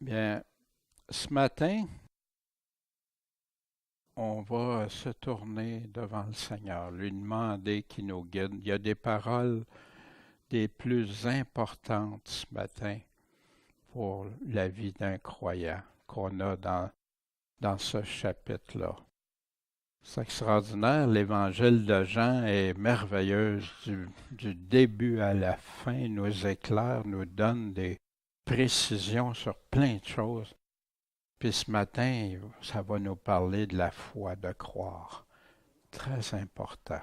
Bien, ce matin, on va se tourner devant le Seigneur, lui demander qu'il nous guide. Il y a des paroles des plus importantes ce matin pour la vie d'un croyant qu'on a dans ce chapitre-là. C'est extraordinaire, l'évangile de Jean est merveilleux du début à la fin, il nous éclaire, nous donne des précisions sur plein de choses. Puis ce matin, ça va nous parler de la foi, de croire. Très important.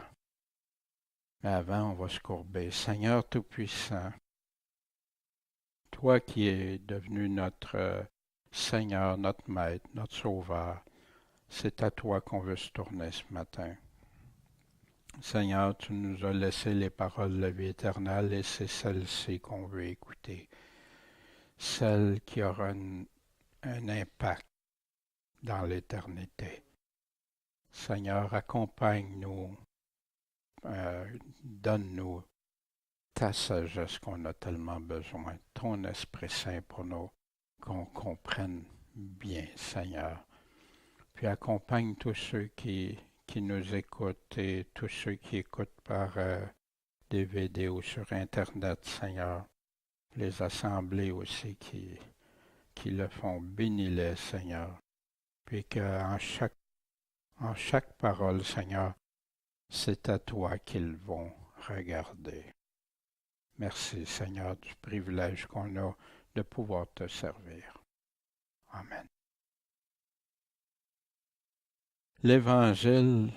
Mais avant, on va se courber. Seigneur Tout-Puissant, toi qui es devenu notre Seigneur, notre Maître, notre Sauveur, c'est à toi qu'on veut se tourner ce matin. Seigneur, tu nous as laissé les paroles de la vie éternelle et c'est celle-ci qu'on veut écouter. Celle qui aura un impact dans l'éternité. Seigneur, accompagne-nous, donne-nous ta sagesse qu'on a tellement besoin, ton Esprit Saint pour nous, qu'on comprenne bien, Seigneur. Puis accompagne tous ceux qui nous écoutent et tous ceux qui écoutent par DVD ou sur Internet, Seigneur. Les assemblées aussi qui le font, bénis-les, Seigneur. Puis qu'en chaque parole, Seigneur, c'est à toi qu'ils vont regarder. Merci, Seigneur, du privilège qu'on a de pouvoir te servir. Amen. L'Évangile,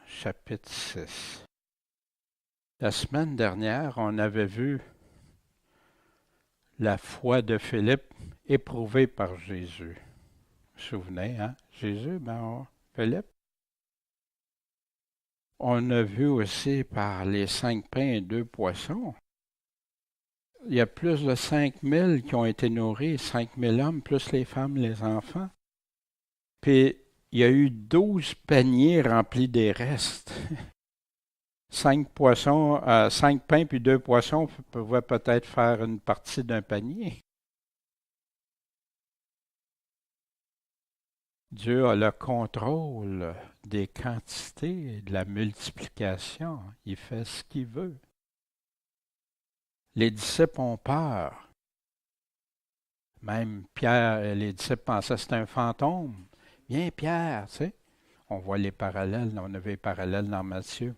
chapitre 6. La semaine dernière, on avait vu la foi de Philippe éprouvée par Jésus. Vous vous souvenez, hein? Jésus, Philippe. On a vu aussi par les 5 pains et 2 poissons. Il y a plus de 5000 qui ont été nourris, 5000 hommes, plus les femmes, les enfants. Puis, il y a eu 12 paniers remplis des restes. 5 poissons, 5 pains puis 2 poissons pouvaient peut-être faire une partie d'un panier. Dieu a le contrôle des quantités et de la multiplication. Il fait ce qu'il veut. Les disciples ont peur. Même Pierre, les disciples pensaient que c'était un fantôme. Viens Pierre, tu sais. On voit les parallèles, on avait les parallèles dans Matthieu.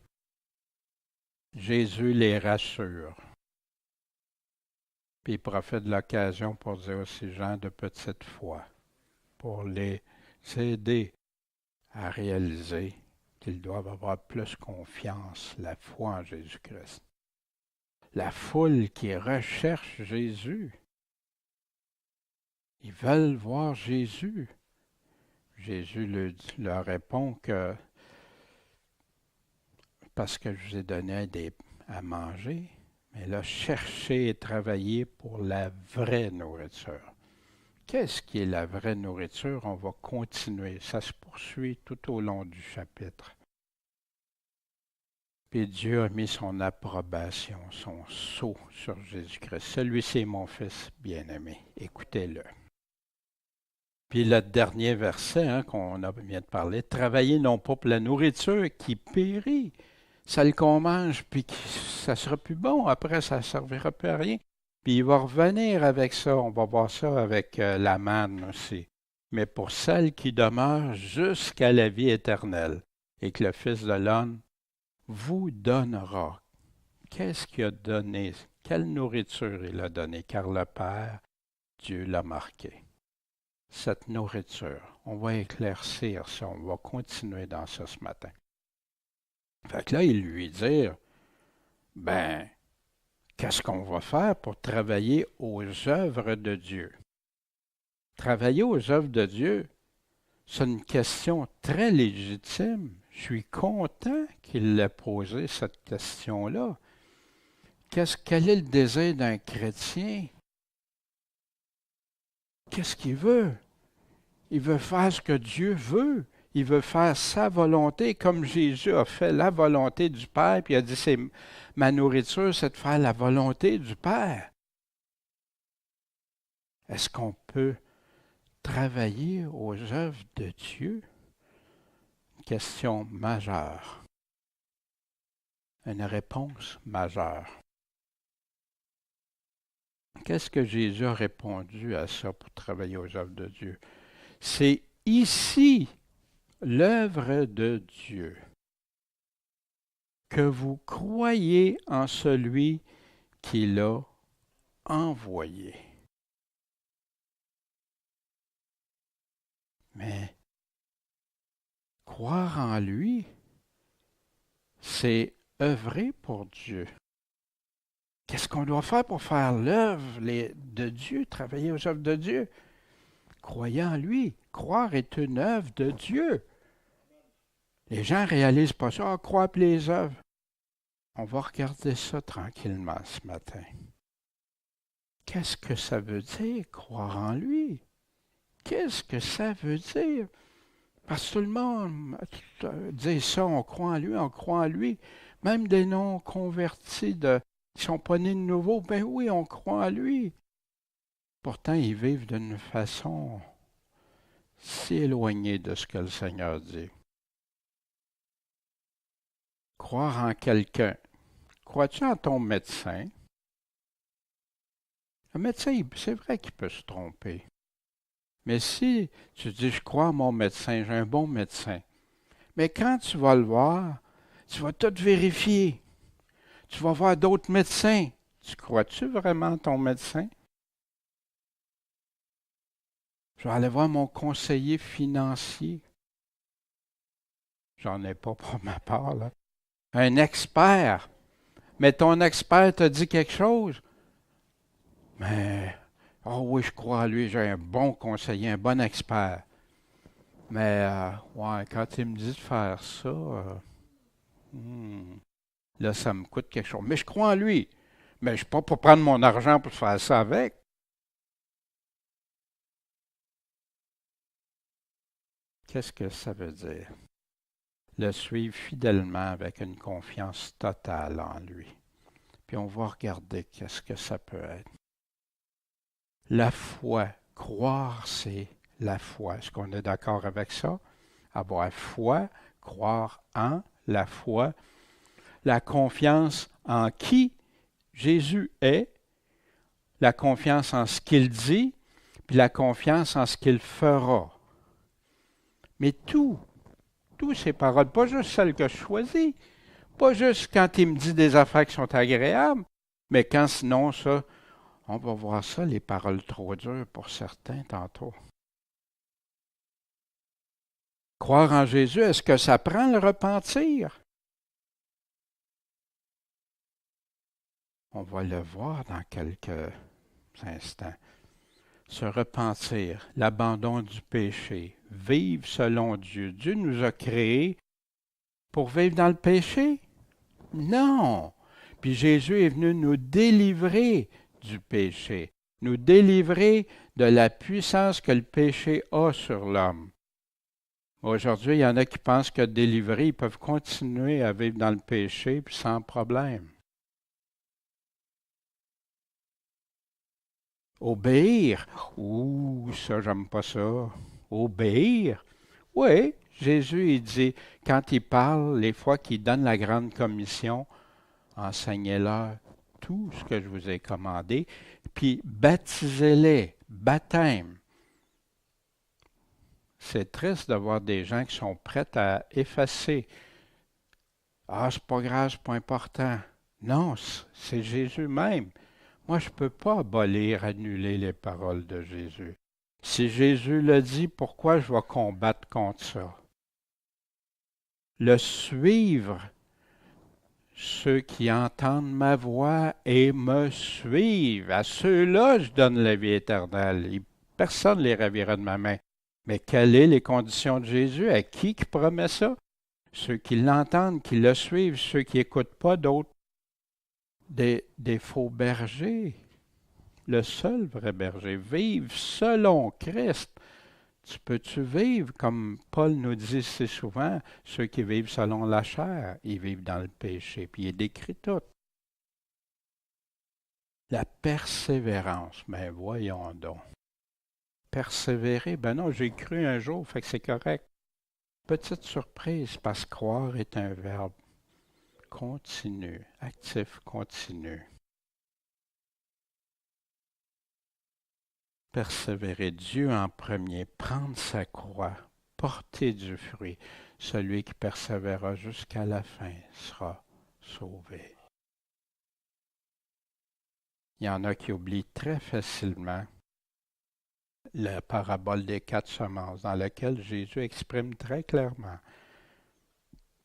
Jésus les rassure. Puis il profite de l'occasion pour dire aux gens de petite foi, pour les aider à réaliser qu'ils doivent avoir plus confiance, la foi en Jésus-Christ. La foule qui recherche Jésus, ils veulent voir Jésus. Jésus leur répond que parce que je vous ai donné à manger, mais là, cherchez et travaillez pour la vraie nourriture. Qu'est-ce qui est la vraie nourriture? On va continuer. Ça se poursuit tout au long du chapitre. Puis Dieu a mis son approbation, son sceau sur Jésus-Christ. Celui-ci est mon Fils bien-aimé. Écoutez-le. Puis le dernier verset qu'on vient de parler, travaillez non pas pour la nourriture qui périt, celle qu'on mange, puis ça sera plus bon, après ça ne servira plus à rien. Puis il va revenir avec ça, on va voir ça avec la manne aussi. Mais pour celle qui demeure jusqu'à la vie éternelle, et que le Fils de l'homme vous donnera. Qu'est-ce qu'il a donné? Quelle nourriture il a donné? Car le Père, Dieu l'a marqué. Cette nourriture, on va éclaircir ça, on va continuer dans ça ce matin. Fait que là, il lui dit, qu'est-ce qu'on va faire pour travailler aux œuvres de Dieu? Travailler aux œuvres de Dieu, c'est une question très légitime. Je suis content qu'il ait posé cette question-là. Quel est le désir d'un chrétien? Qu'est-ce qu'il veut? Il veut faire ce que Dieu veut. Il veut faire sa volonté, comme Jésus a fait la volonté du Père, puis il a dit, ma nourriture, c'est de faire la volonté du Père. Est-ce qu'on peut travailler aux œuvres de Dieu? Question majeure. Une réponse majeure. Qu'est-ce que Jésus a répondu à ça pour travailler aux œuvres de Dieu? C'est ici l'œuvre de Dieu, que vous croyez en celui qui l'a envoyé. Mais croire en lui, c'est œuvrer pour Dieu. Qu'est-ce qu'on doit faire pour faire l'œuvre de Dieu, travailler aux œuvres de Dieu? Croyez en lui. Croire est une œuvre de Dieu. Les gens ne réalisent pas ça. Croire puis les œuvres. On va regarder ça tranquillement ce matin. Qu'est-ce que ça veut dire, croire en lui? Qu'est-ce que ça veut dire? Parce que tout le monde dit ça, on croit en lui. Même des non-convertis qui ne sont pas nés de nouveau, ben oui, on croit en lui. Pourtant, ils vivent d'une façon si éloignée de ce que le Seigneur dit. Croire en quelqu'un. Crois-tu en ton médecin? Le médecin, c'est vrai qu'il peut se tromper. Mais si tu dis, je crois en mon médecin, j'ai un bon médecin, mais quand tu vas le voir, tu vas tout vérifier. Tu vas voir d'autres médecins. Tu crois-tu vraiment en ton médecin? Je vais aller voir mon conseiller financier. J'en ai pas pour ma part, là. Un expert. Mais ton expert t'a dit quelque chose. Mais, oh oui, je crois à lui, j'ai un bon conseiller, un bon expert. Mais, ouais, quand il me dit de faire ça, là, ça me coûte quelque chose. Mais je crois en lui. Mais je ne suis pas pour prendre mon argent pour faire ça avec. Qu'est-ce que ça veut dire? Le suivre fidèlement avec une confiance totale en lui. Puis on va regarder qu'est-ce que ça peut être. La foi, croire, c'est la foi. Est-ce qu'on est d'accord avec ça? Avoir foi, croire en la foi, la confiance en qui Jésus est, la confiance en ce qu'il dit, puis la confiance en ce qu'il fera. Mais toutes ces paroles, pas juste celles que je choisis, pas juste quand il me dit des affaires qui sont agréables, mais quand sinon ça, on va voir ça, les paroles trop dures pour certains tantôt. Croire en Jésus, est-ce que ça prend le repentir? On va le voir dans quelques instants. Se repentir, l'abandon du péché, vivre selon Dieu. Dieu nous a créés pour vivre dans le péché? Non! Puis Jésus est venu nous délivrer du péché, nous délivrer de la puissance que le péché a sur l'homme. Aujourd'hui, il y en a qui pensent que délivrés, ils peuvent continuer à vivre dans le péché puis sans problème. Obéir. Ouh, ça, j'aime pas ça. Obéir. Oui, Jésus, il dit, quand il parle, les fois qu'il donne la grande commission, enseignez-leur tout ce que je vous ai commandé, puis baptisez-les, baptême. C'est triste de voir des gens qui sont prêts à effacer. Ah, c'est pas grave, c'est pas important. Non, c'est Jésus même. Moi, je ne peux pas abolir, annuler les paroles de Jésus. Si Jésus le dit, pourquoi je vais combattre contre ça? Le suivre, ceux qui entendent ma voix et me suivent, à ceux-là, je donne la vie éternelle. Personne ne les ravira de ma main. Mais quelles sont les conditions de Jésus? À qui promet ça? Ceux qui l'entendent, qui le suivent, ceux qui n'écoutent pas d'autres, des faux bergers. Le seul vrai berger, vivre selon Christ. Peux-tu vivre, comme Paul nous dit si souvent, ceux qui vivent selon la chair, ils vivent dans le péché, puis il est décrit tout. La persévérance, mais voyons donc. persévérer. Ben non, j'ai cru un jour, fait que c'est correct. Petite surprise, parce que croire est un verbe continu, actif continu. Persévérer Dieu en premier, prendre sa croix, porter du fruit. Celui qui persévérera jusqu'à la fin sera sauvé. Il y en a qui oublient très facilement la parabole des 4 semences, dans laquelle Jésus exprime très clairement.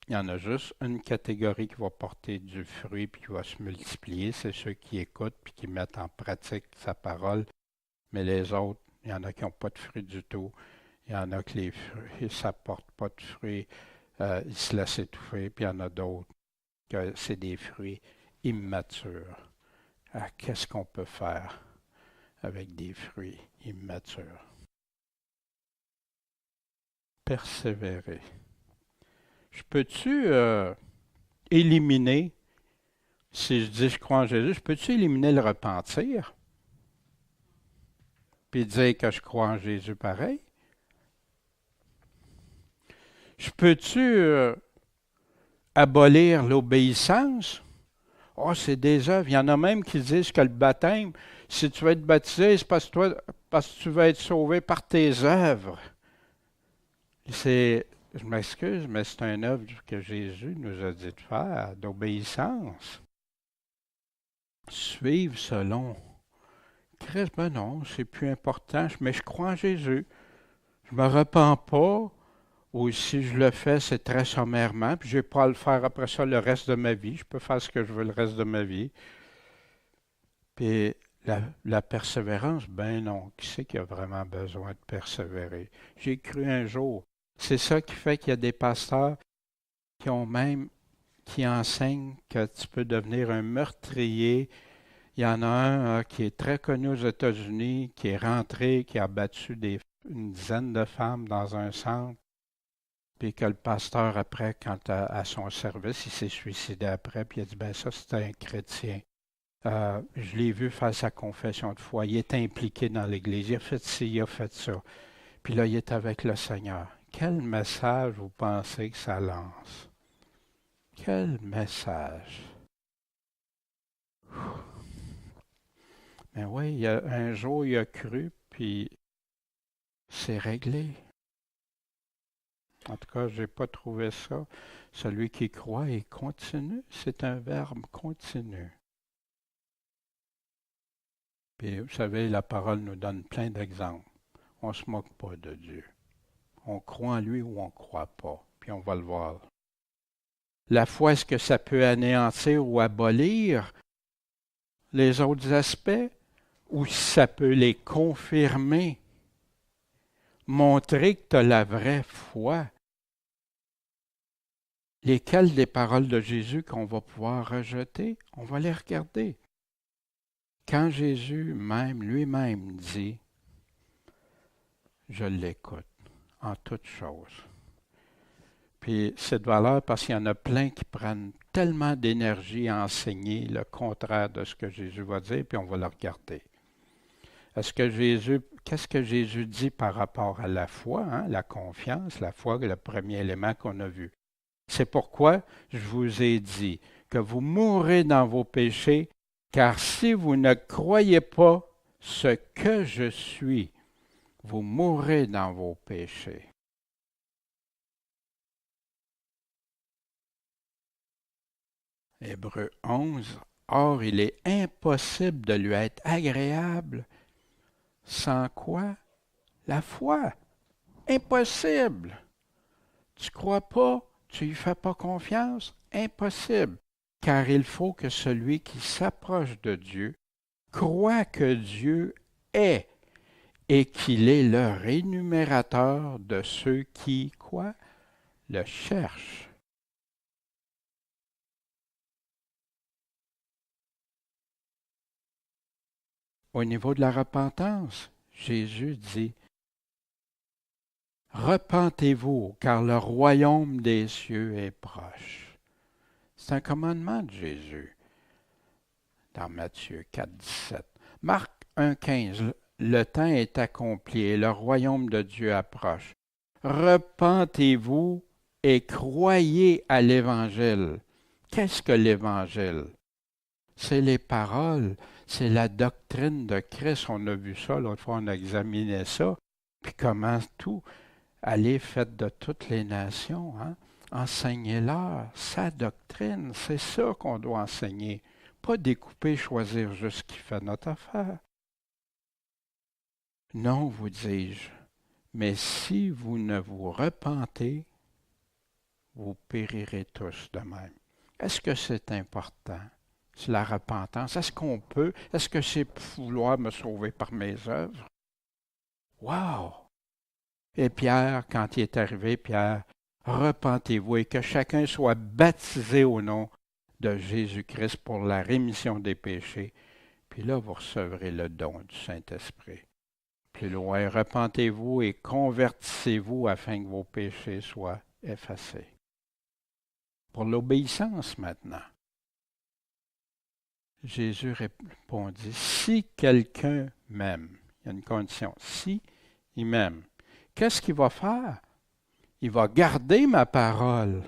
Il y en a juste une catégorie qui va porter du fruit puis qui va se multiplier, c'est ceux qui écoutent puis qui mettent en pratique sa parole. Mais les autres, il y en a qui n'ont pas de fruits du tout. Il y en a que les fruits, ça ne porte pas de fruits, ils se laissent étouffer. Puis il y en a d'autres que c'est des fruits immatures. Qu'est-ce qu'on peut faire avec des fruits immatures? Persévérer. Je peux-tu éliminer, si je dis je crois en Jésus, je peux-tu éliminer le repentir? Puis dire que je crois en Jésus pareil? Je peux-tu abolir l'obéissance? Oh, c'est des œuvres. Il y en a même qui disent que le baptême, si tu veux être baptisé, c'est parce que tu vas être sauvé par tes œuvres. Je m'excuse, mais c'est une œuvre que Jésus nous a dit de faire, d'obéissance. Suivre selon. Christ, ben non, c'est plus important, mais je crois en Jésus. Je ne me repens pas, ou si je le fais, c'est très sommairement, puis je n'ai pas à le faire après ça le reste de ma vie. Je peux faire ce que je veux le reste de ma vie. Puis la persévérance, ben non, qui c'est qui a vraiment besoin de persévérer? J'ai cru un jour. C'est ça qui fait qu'il y a des pasteurs qui enseignent que tu peux devenir un meurtrier. Il y en a un qui est très connu aux États-Unis, qui est rentré, qui a battu une dizaine de femmes dans un centre, puis que le pasteur, après, quand à son service, il s'est suicidé après, puis il a dit, ben ça, c'était un chrétien. Je l'ai vu faire sa confession de foi. Il est impliqué dans l'Église. Il a fait ci, il a fait ça. Puis là, il est avec le Seigneur. Quel message vous pensez que ça lance? Quel message? Mais oui, un jour, il a cru, puis c'est réglé. En tout cas, je n'ai pas trouvé ça. Celui qui croit et continue, c'est un verbe continu. Puis, vous savez, la parole nous donne plein d'exemples. On ne se moque pas de Dieu. On croit en lui ou on ne croit pas. Puis on va le voir. La foi, est-ce que ça peut anéantir ou abolir les autres aspects? Ou ça peut les confirmer? Montrer que tu as la vraie foi. Lesquelles des paroles de Jésus qu'on va pouvoir rejeter? On va les regarder. Quand Jésus même, lui-même dit, je l'écoute en toutes choses. Puis cette valeur, parce qu'il y en a plein qui prennent tellement d'énergie à enseigner le contraire de ce que Jésus va dire, puis on va le regarder. Qu'est-ce que Jésus dit par rapport à la foi, hein, la confiance, la foi, le premier élément qu'on a vu? C'est pourquoi je vous ai dit que vous mourrez dans vos péchés, car si vous ne croyez pas ce que je suis, vous mourrez dans vos péchés. Hébreux 11. Or, il est impossible de lui être agréable sans quoi? La foi. Impossible. Tu crois pas? Tu lui fais pas confiance? Impossible. Car il faut que celui qui s'approche de Dieu croit que Dieu est et qu'il est le rémunérateur de ceux qui, quoi? Le cherchent. Au niveau de la repentance, Jésus dit, repentez-vous, car le royaume des cieux est proche. C'est un commandement de Jésus dans Matthieu 4, 17. Marc 1, 15. le temps est accompli et le royaume de Dieu approche. Repentez-vous et croyez à l'Évangile. Qu'est-ce que l'Évangile? C'est les paroles, c'est la doctrine de Christ. On a vu ça, l'autre fois on a examiné ça. Puis comment tout, allez, faites de toutes les nations, hein? Enseignez-leur sa doctrine. C'est ça qu'on doit enseigner. Pas découper, choisir juste ce qui fait notre affaire. Non, vous dis-je, mais si vous ne vous repentez, vous périrez tous de même. Est-ce que c'est important? C'est la repentance. Est-ce qu'on peut? Est-ce que c'est vouloir me sauver par mes œuvres? Wow! Et Pierre, quand il est arrivé, Pierre, repentez-vous et que chacun soit baptisé au nom de Jésus-Christ pour la rémission des péchés. Puis là, vous recevrez le don du Saint-Esprit. Plus loin, repentez-vous et convertissez-vous afin que vos péchés soient effacés. Pour l'obéissance maintenant, Jésus répondit, si quelqu'un m'aime, il y a une condition, si il m'aime, qu'est-ce qu'il va faire? Il va garder ma parole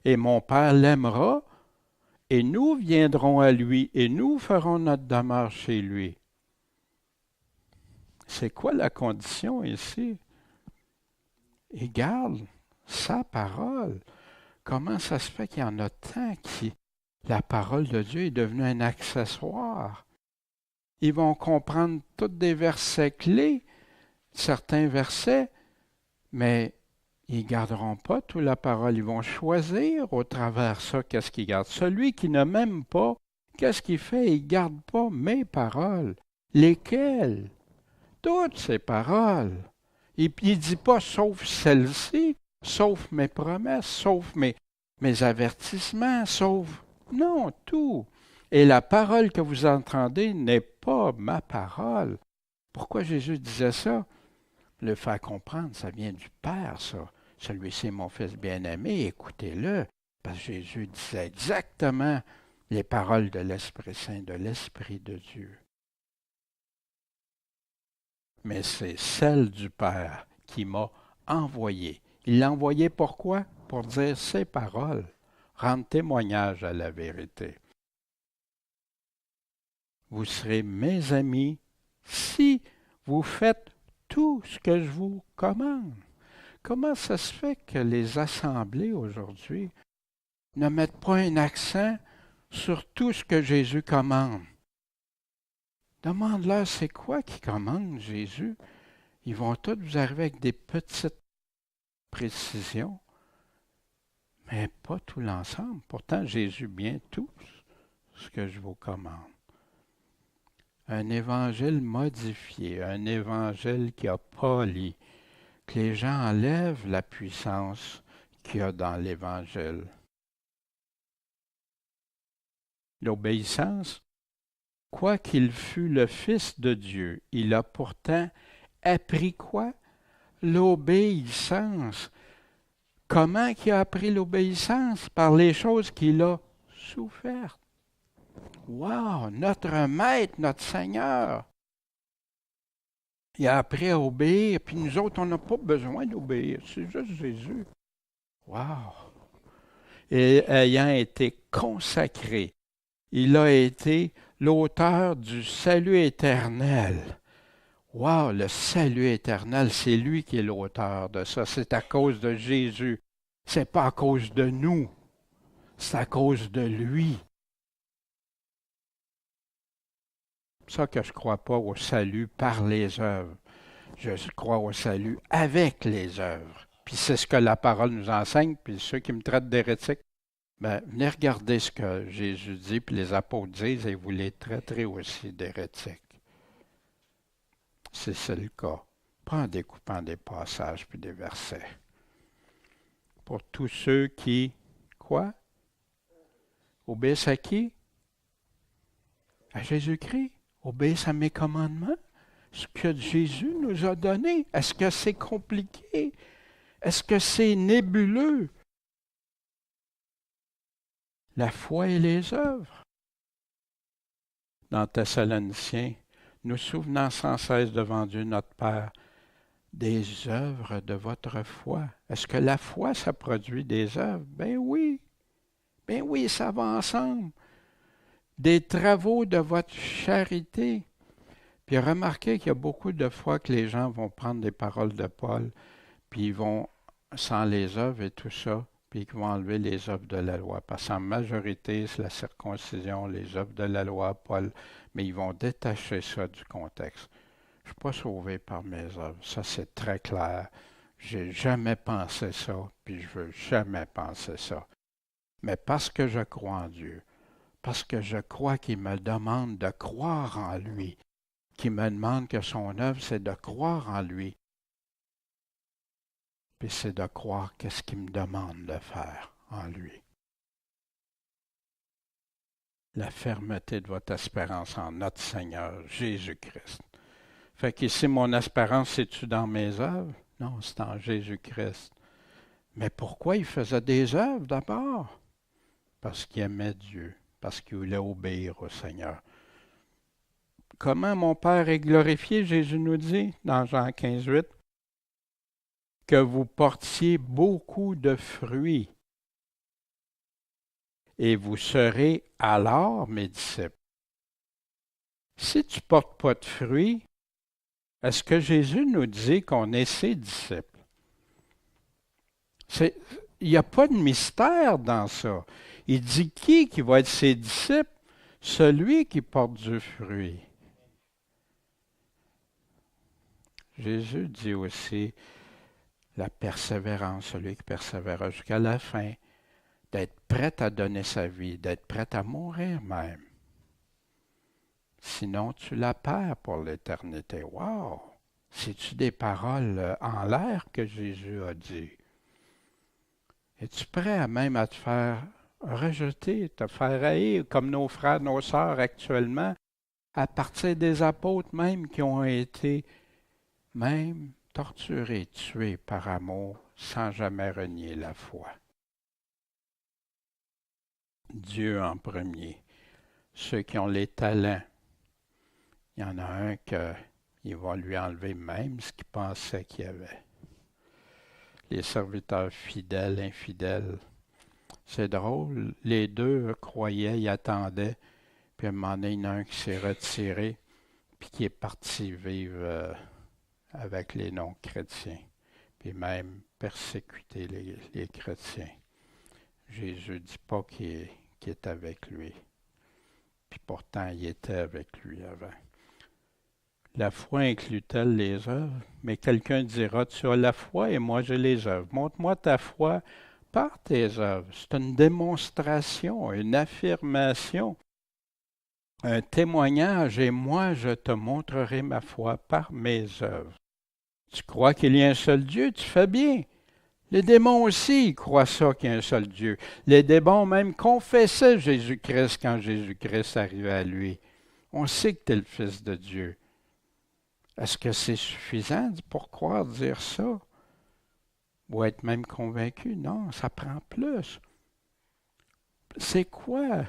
et mon Père l'aimera et nous viendrons à lui et nous ferons notre demeure chez lui. C'est quoi la condition ici? Il garde sa parole. Comment ça se fait qu'il y en a tant qui... La parole de Dieu est devenue un accessoire. Ils vont comprendre tous des versets clés, certains versets, mais ils ne garderont pas toute la parole. Ils vont choisir au travers ça qu'est-ce qu'ils gardent. Celui qui ne m'aime pas, qu'est-ce qu'il fait? Il ne garde pas mes paroles. Lesquelles? Toutes ces paroles. Et puis il ne dit pas sauf celles-ci, sauf mes promesses, sauf mes avertissements, sauf... Non, tout. Et la parole que vous entendez n'est pas ma parole. Pourquoi Jésus disait ça? Le faire comprendre, ça vient du Père, ça. Celui-ci est mon Fils bien-aimé, écoutez-le. Parce que Jésus disait exactement les paroles de l'Esprit Saint, de l'Esprit de Dieu. Mais c'est celle du Père qui m'a envoyé. Il l'a envoyé pourquoi? Pour dire ces paroles, rendre témoignage à la vérité. Vous serez mes amis si vous faites tout ce que je vous commande. Comment ça se fait que les assemblées aujourd'hui ne mettent pas un accent sur tout ce que Jésus commande? Demande-leur c'est quoi qui commande Jésus. Ils vont tous vous arriver avec des petites précisions, mais pas tout l'ensemble. Pourtant, Jésus bien tout ce que je vous commande. Un évangile modifié, un évangile qui a poli, que les gens enlèvent la puissance qu'il y a dans l'évangile. L'obéissance, quoiqu'il fût le Fils de Dieu, il a pourtant appris quoi? L'obéissance. Comment il a appris l'obéissance? Par les choses qu'il a souffertes. Wow! Notre Maître, notre Seigneur. Il a appris à obéir, puis nous autres, on n'a pas besoin d'obéir. C'est juste Jésus. Wow! Et ayant été consacré, il a été l'auteur du salut éternel. Wow, le salut éternel, c'est lui qui est l'auteur de ça. C'est à cause de Jésus. C'est pas à cause de nous. C'est à cause de lui. C'est ça que je ne crois pas au salut par les œuvres. Je crois au salut avec les œuvres. Puis c'est ce que la parole nous enseigne. Puis ceux qui me traitent d'hérétique, ben, venez regarder ce que Jésus dit, puis les apôtres disent, et vous les traiterez aussi d'hérétiques. C'est le cas. Pas en découpant des passages puis des versets. Pour tous ceux qui, quoi? Obéissent à qui? À Jésus-Christ. Obéissent à mes commandements. Ce que Jésus nous a donné. Est-ce que c'est compliqué? Est-ce que c'est nébuleux? La foi et les œuvres. Dans Thessaloniciens, nous souvenant sans cesse devant Dieu notre Père des œuvres de votre foi. Est-ce que la foi, ça produit des œuvres? Ben oui, ça va ensemble. Des travaux de votre charité. Puis remarquez qu'il y a beaucoup de fois que les gens vont prendre des paroles de Paul, puis ils vont, sans les œuvres et tout ça, puis ils vont enlever les œuvres de la loi. Parce qu'en majorité, c'est la circoncision, les œuvres de la loi, Paul, mais ils vont détacher ça du contexte. Je ne suis pas sauvé par mes œuvres, ça c'est très clair. J'ai jamais pensé ça, puis je veux jamais penser ça. Mais parce que je crois en Dieu, parce que je crois qu'il me demande de croire en lui, qu'il me demande que son œuvre, c'est de croire en lui, puis c'est de croire qu'est-ce qu'il me demande de faire en lui. La fermeté de votre espérance en notre Seigneur Jésus-Christ. Fait qu'ici, mon espérance, c'est-tu dans mes œuvres? Non, c'est en Jésus-Christ. Mais pourquoi il faisait des œuvres d'abord? Parce qu'il aimait Dieu, parce qu'il voulait obéir au Seigneur. Comment mon Père est glorifié, Jésus nous dit dans Jean 15, 8, que vous portiez beaucoup de fruits et vous serez alors mes disciples. Si tu ne portes pas de fruits, est-ce que Jésus nous dit qu'on est ses disciples? Il n'y a pas de mystère dans ça. Il dit qui va être ses disciples? Celui qui porte du fruit. Jésus dit aussi la persévérance, celui qui persévérera jusqu'à la fin, d'être prêt à donner sa vie, d'être prêt à mourir même. Sinon, tu la perds pour l'éternité. Wow! C'est-tu des paroles en l'air que Jésus a dit? Es-tu prêt même à te faire rejeter, te faire haïr, comme nos frères, nos sœurs actuellement, à partir des apôtres même qui ont été même torturés, tués par amour, sans jamais renier la foi? Dieu en premier. Ceux qui ont les talents, il y en a un qu'il va lui enlever même ce qu'il pensait qu'il y avait. Les serviteurs fidèles, infidèles. C'est drôle, les deux croyaient, ils attendaient, puis à un moment donné, il y en a un qui s'est retiré, puis qui est parti vivre avec les non-chrétiens, puis même persécuter les chrétiens. Jésus ne dit pas qu'il est avec lui, puis pourtant il était avec lui avant. La foi inclut-elle les œuvres? Mais quelqu'un dira, tu as la foi et moi j'ai les œuvres. Montre-moi ta foi par tes œuvres. C'est une démonstration, une affirmation, un témoignage, et moi je te montrerai ma foi par mes œuvres. Tu crois qu'il y a un seul Dieu? Tu fais bien. Les démons aussi croient ça qu'il y a un seul Dieu. Les démons même confessaient Jésus-Christ quand Jésus-Christ arrivait à lui. On sait que tu es le Fils de Dieu. Est-ce que c'est suffisant pour croire dire ça? Ou être même convaincu? Non, ça prend plus. C'est quoi?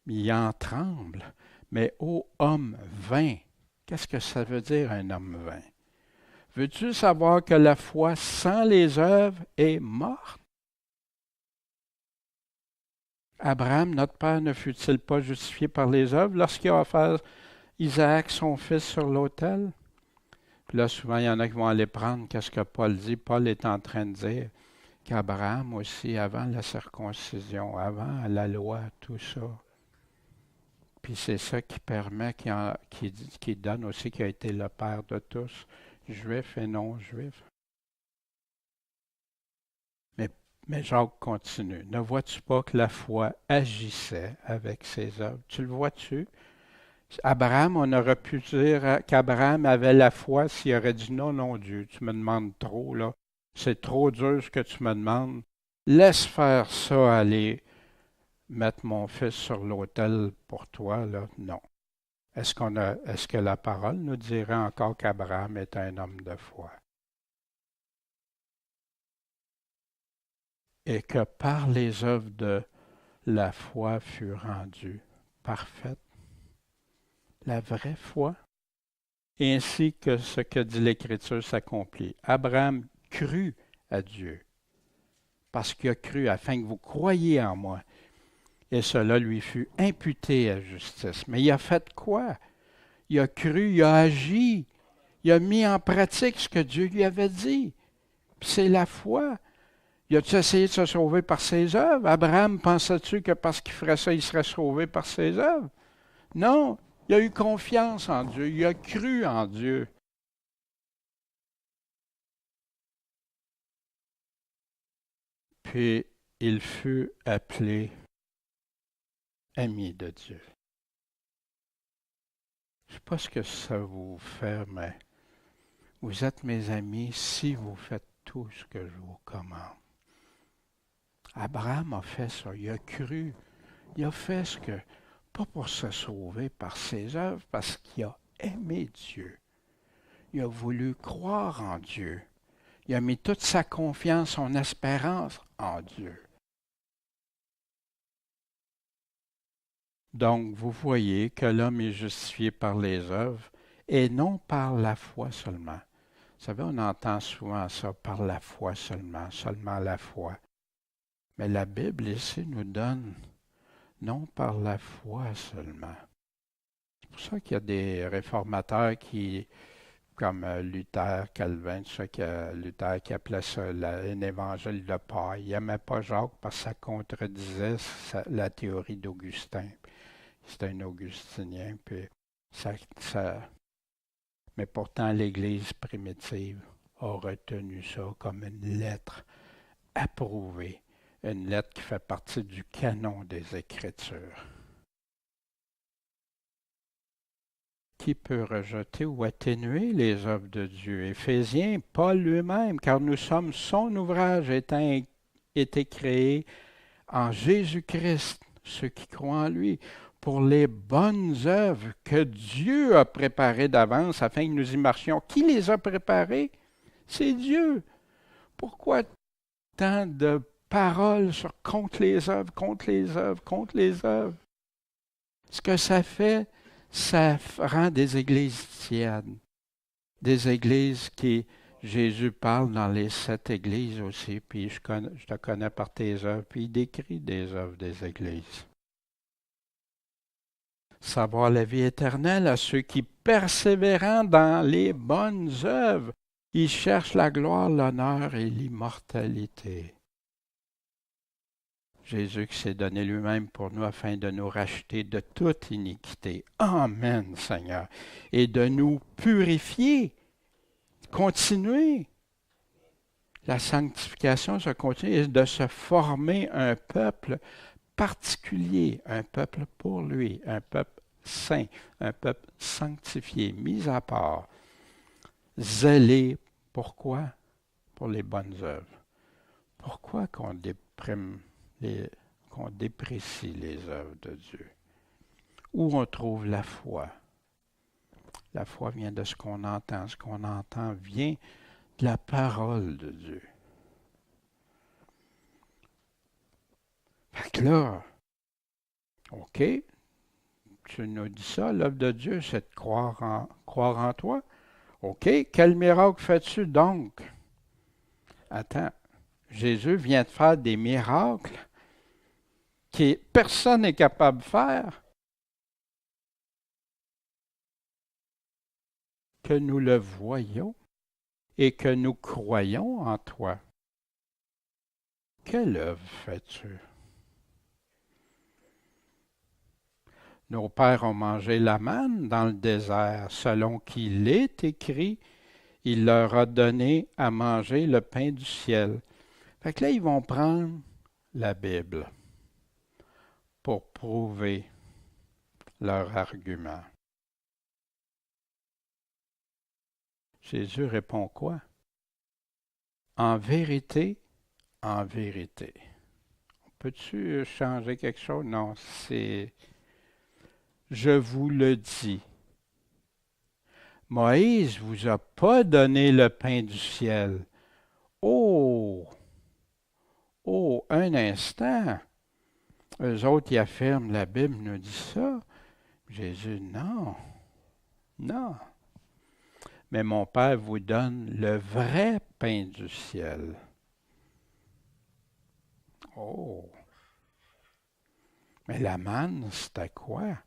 Il en tremble. Mais ô homme vain, qu'est-ce que ça veut dire un homme vain? Veux-tu savoir que la foi sans les œuvres est morte? Abraham, notre père, ne fut-il pas justifié par les œuvres lorsqu'il a offert Isaac, son fils, sur l'autel? Puis là, souvent, il y en a qui vont aller prendre qu'est-ce que Paul dit. Paul est en train de dire qu'Abraham aussi, avant la circoncision, avant la loi, tout ça. Puis c'est ça qui permet, qui donne aussi qu'il a été le père de tous, juifs et non-juifs. Mais Jacques continue. Ne vois-tu pas que la foi agissait avec ses œuvres? Tu le vois-tu? Abraham, on aurait pu dire qu'Abraham avait la foi s'il aurait dit non, non, Dieu, tu me demandes trop, là. C'est trop dur ce que tu me demandes. Laisse faire ça aller, mettre mon fils sur l'autel pour toi, là. Non. Est-ce que la parole nous dirait encore qu'Abraham est un homme de foi? Et que par les œuvres de la foi fut rendue parfaite? La vraie foi, ainsi que ce que dit l'Écriture s'accomplit. Abraham crut à Dieu, parce qu'il a cru afin que vous croyiez en moi. Et cela lui fut imputé à justice. Mais il a fait quoi? Il a cru, il a agi, il a mis en pratique ce que Dieu lui avait dit. Puis c'est la foi. Il a-tu essayé de se sauver par ses œuvres? Abraham, pensais-tu que parce qu'il ferait ça, il serait sauvé par ses œuvres? Non, il a eu confiance en Dieu, il a cru en Dieu. Puis il fut appelé ami de Dieu. Je ne sais pas ce que ça vous fait, mais vous êtes mes amis si vous faites tout ce que je vous commande. Abraham a fait ça, il a cru, il a fait ce que, pas pour se sauver par ses œuvres, parce qu'il a aimé Dieu. Il a voulu croire en Dieu. Il a mis toute sa confiance, son espérance en Dieu. Donc, vous voyez que l'homme est justifié par les œuvres et non par la foi seulement. Vous savez, on entend souvent ça, par la foi seulement, seulement la foi. Mais la Bible ici nous donne non par la foi seulement. C'est pour ça qu'il y a des réformateurs qui, comme Luther, Calvin, tout ça, Luther qui appelait ça un évangile de paille. Il n'aimait pas Jacques parce que ça contredisait la théorie d'Augustin. C'était un augustinien, puis mais pourtant l'Église primitive a retenu ça comme une lettre approuvée, une lettre qui fait partie du canon des Écritures. Qui peut rejeter ou atténuer les œuvres de Dieu? Éphésiens, Paul lui-même, car nous sommes son ouvrage ayant été créé en Jésus-Christ, ceux qui croient en lui, pour les bonnes œuvres que Dieu a préparées d'avance afin que nous y marchions. Qui les a préparées? C'est Dieu. Pourquoi tant de paroles contre les œuvres, contre les œuvres, contre les œuvres? Ce que ça fait, ça rend des églises tièdes. Des églises qui, Jésus parle dans les 7 églises aussi, puis je te connais par tes œuvres, puis il décrit des œuvres des églises. Savoir la vie éternelle à ceux qui, persévérant dans les bonnes œuvres, ils cherchent la gloire, l'honneur et l'immortalité. Jésus qui s'est donné lui-même pour nous afin de nous racheter de toute iniquité. Amen, Seigneur. Et de nous purifier. Continuer. La sanctification se continue et de se former un peuple particulier, un peuple pour lui, un peuple saint, un peuple sanctifié, mis à part, zélé. Pourquoi? Pour les bonnes œuvres. Pourquoi qu'on déprécie les œuvres de Dieu? Où on trouve la foi? La foi vient de ce qu'on entend. Ce qu'on entend vient de la parole de Dieu. Fait que là, OK, tu nous dis ça, l'œuvre de Dieu, c'est de croire en toi. OK, quel miracle fais-tu donc? Attends, Jésus vient de faire des miracles que personne n'est capable de faire, que nous le voyons et que nous croyons en toi. Quelle œuvre fais-tu? Nos pères ont mangé la manne dans le désert, selon qu'il est écrit, il leur a donné à manger le pain du ciel. Fait que là, ils vont prendre la Bible pour prouver leur argument. Jésus répond quoi? En vérité, en vérité. Peux-tu changer quelque chose? Non, c'est... Je vous le dis. Moïse vous a pas donné le pain du ciel. Oh! Oh, un instant. Eux autres, ils affirment, la Bible nous dit ça. Jésus, non. Non. Mais mon Père vous donne le vrai pain du ciel. Oh! Mais la manne, c'était quoi?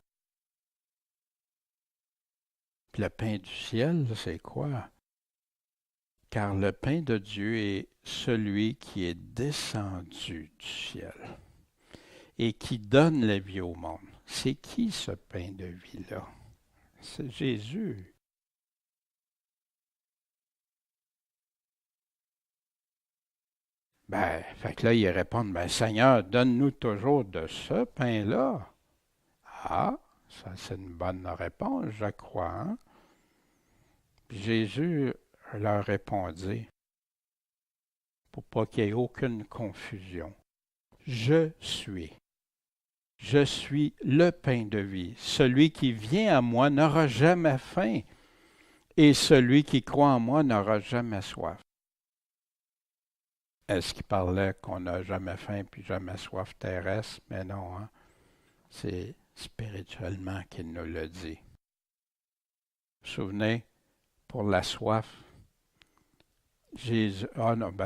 Puis le pain du ciel, c'est quoi? Car le pain de Dieu est celui qui est descendu du ciel et qui donne la vie au monde. C'est qui ce pain de vie-là? C'est Jésus. Ben, fait que là, ils répondent, ben Seigneur, donne-nous toujours de ce pain-là. Ah, ça c'est une bonne réponse, je crois. Hein? Puis Jésus leur répondit, pour pas qu'il y ait aucune confusion. Je suis. Je suis le pain de vie. Celui qui vient à moi n'aura jamais faim, et celui qui croit en moi n'aura jamais soif. Est-ce qu'il parlait qu'on n'a jamais faim puis jamais soif terrestre? Mais non, hein? C'est spirituellement qu'il nous le dit. Vous vous souvenez, pour la soif, Jésus,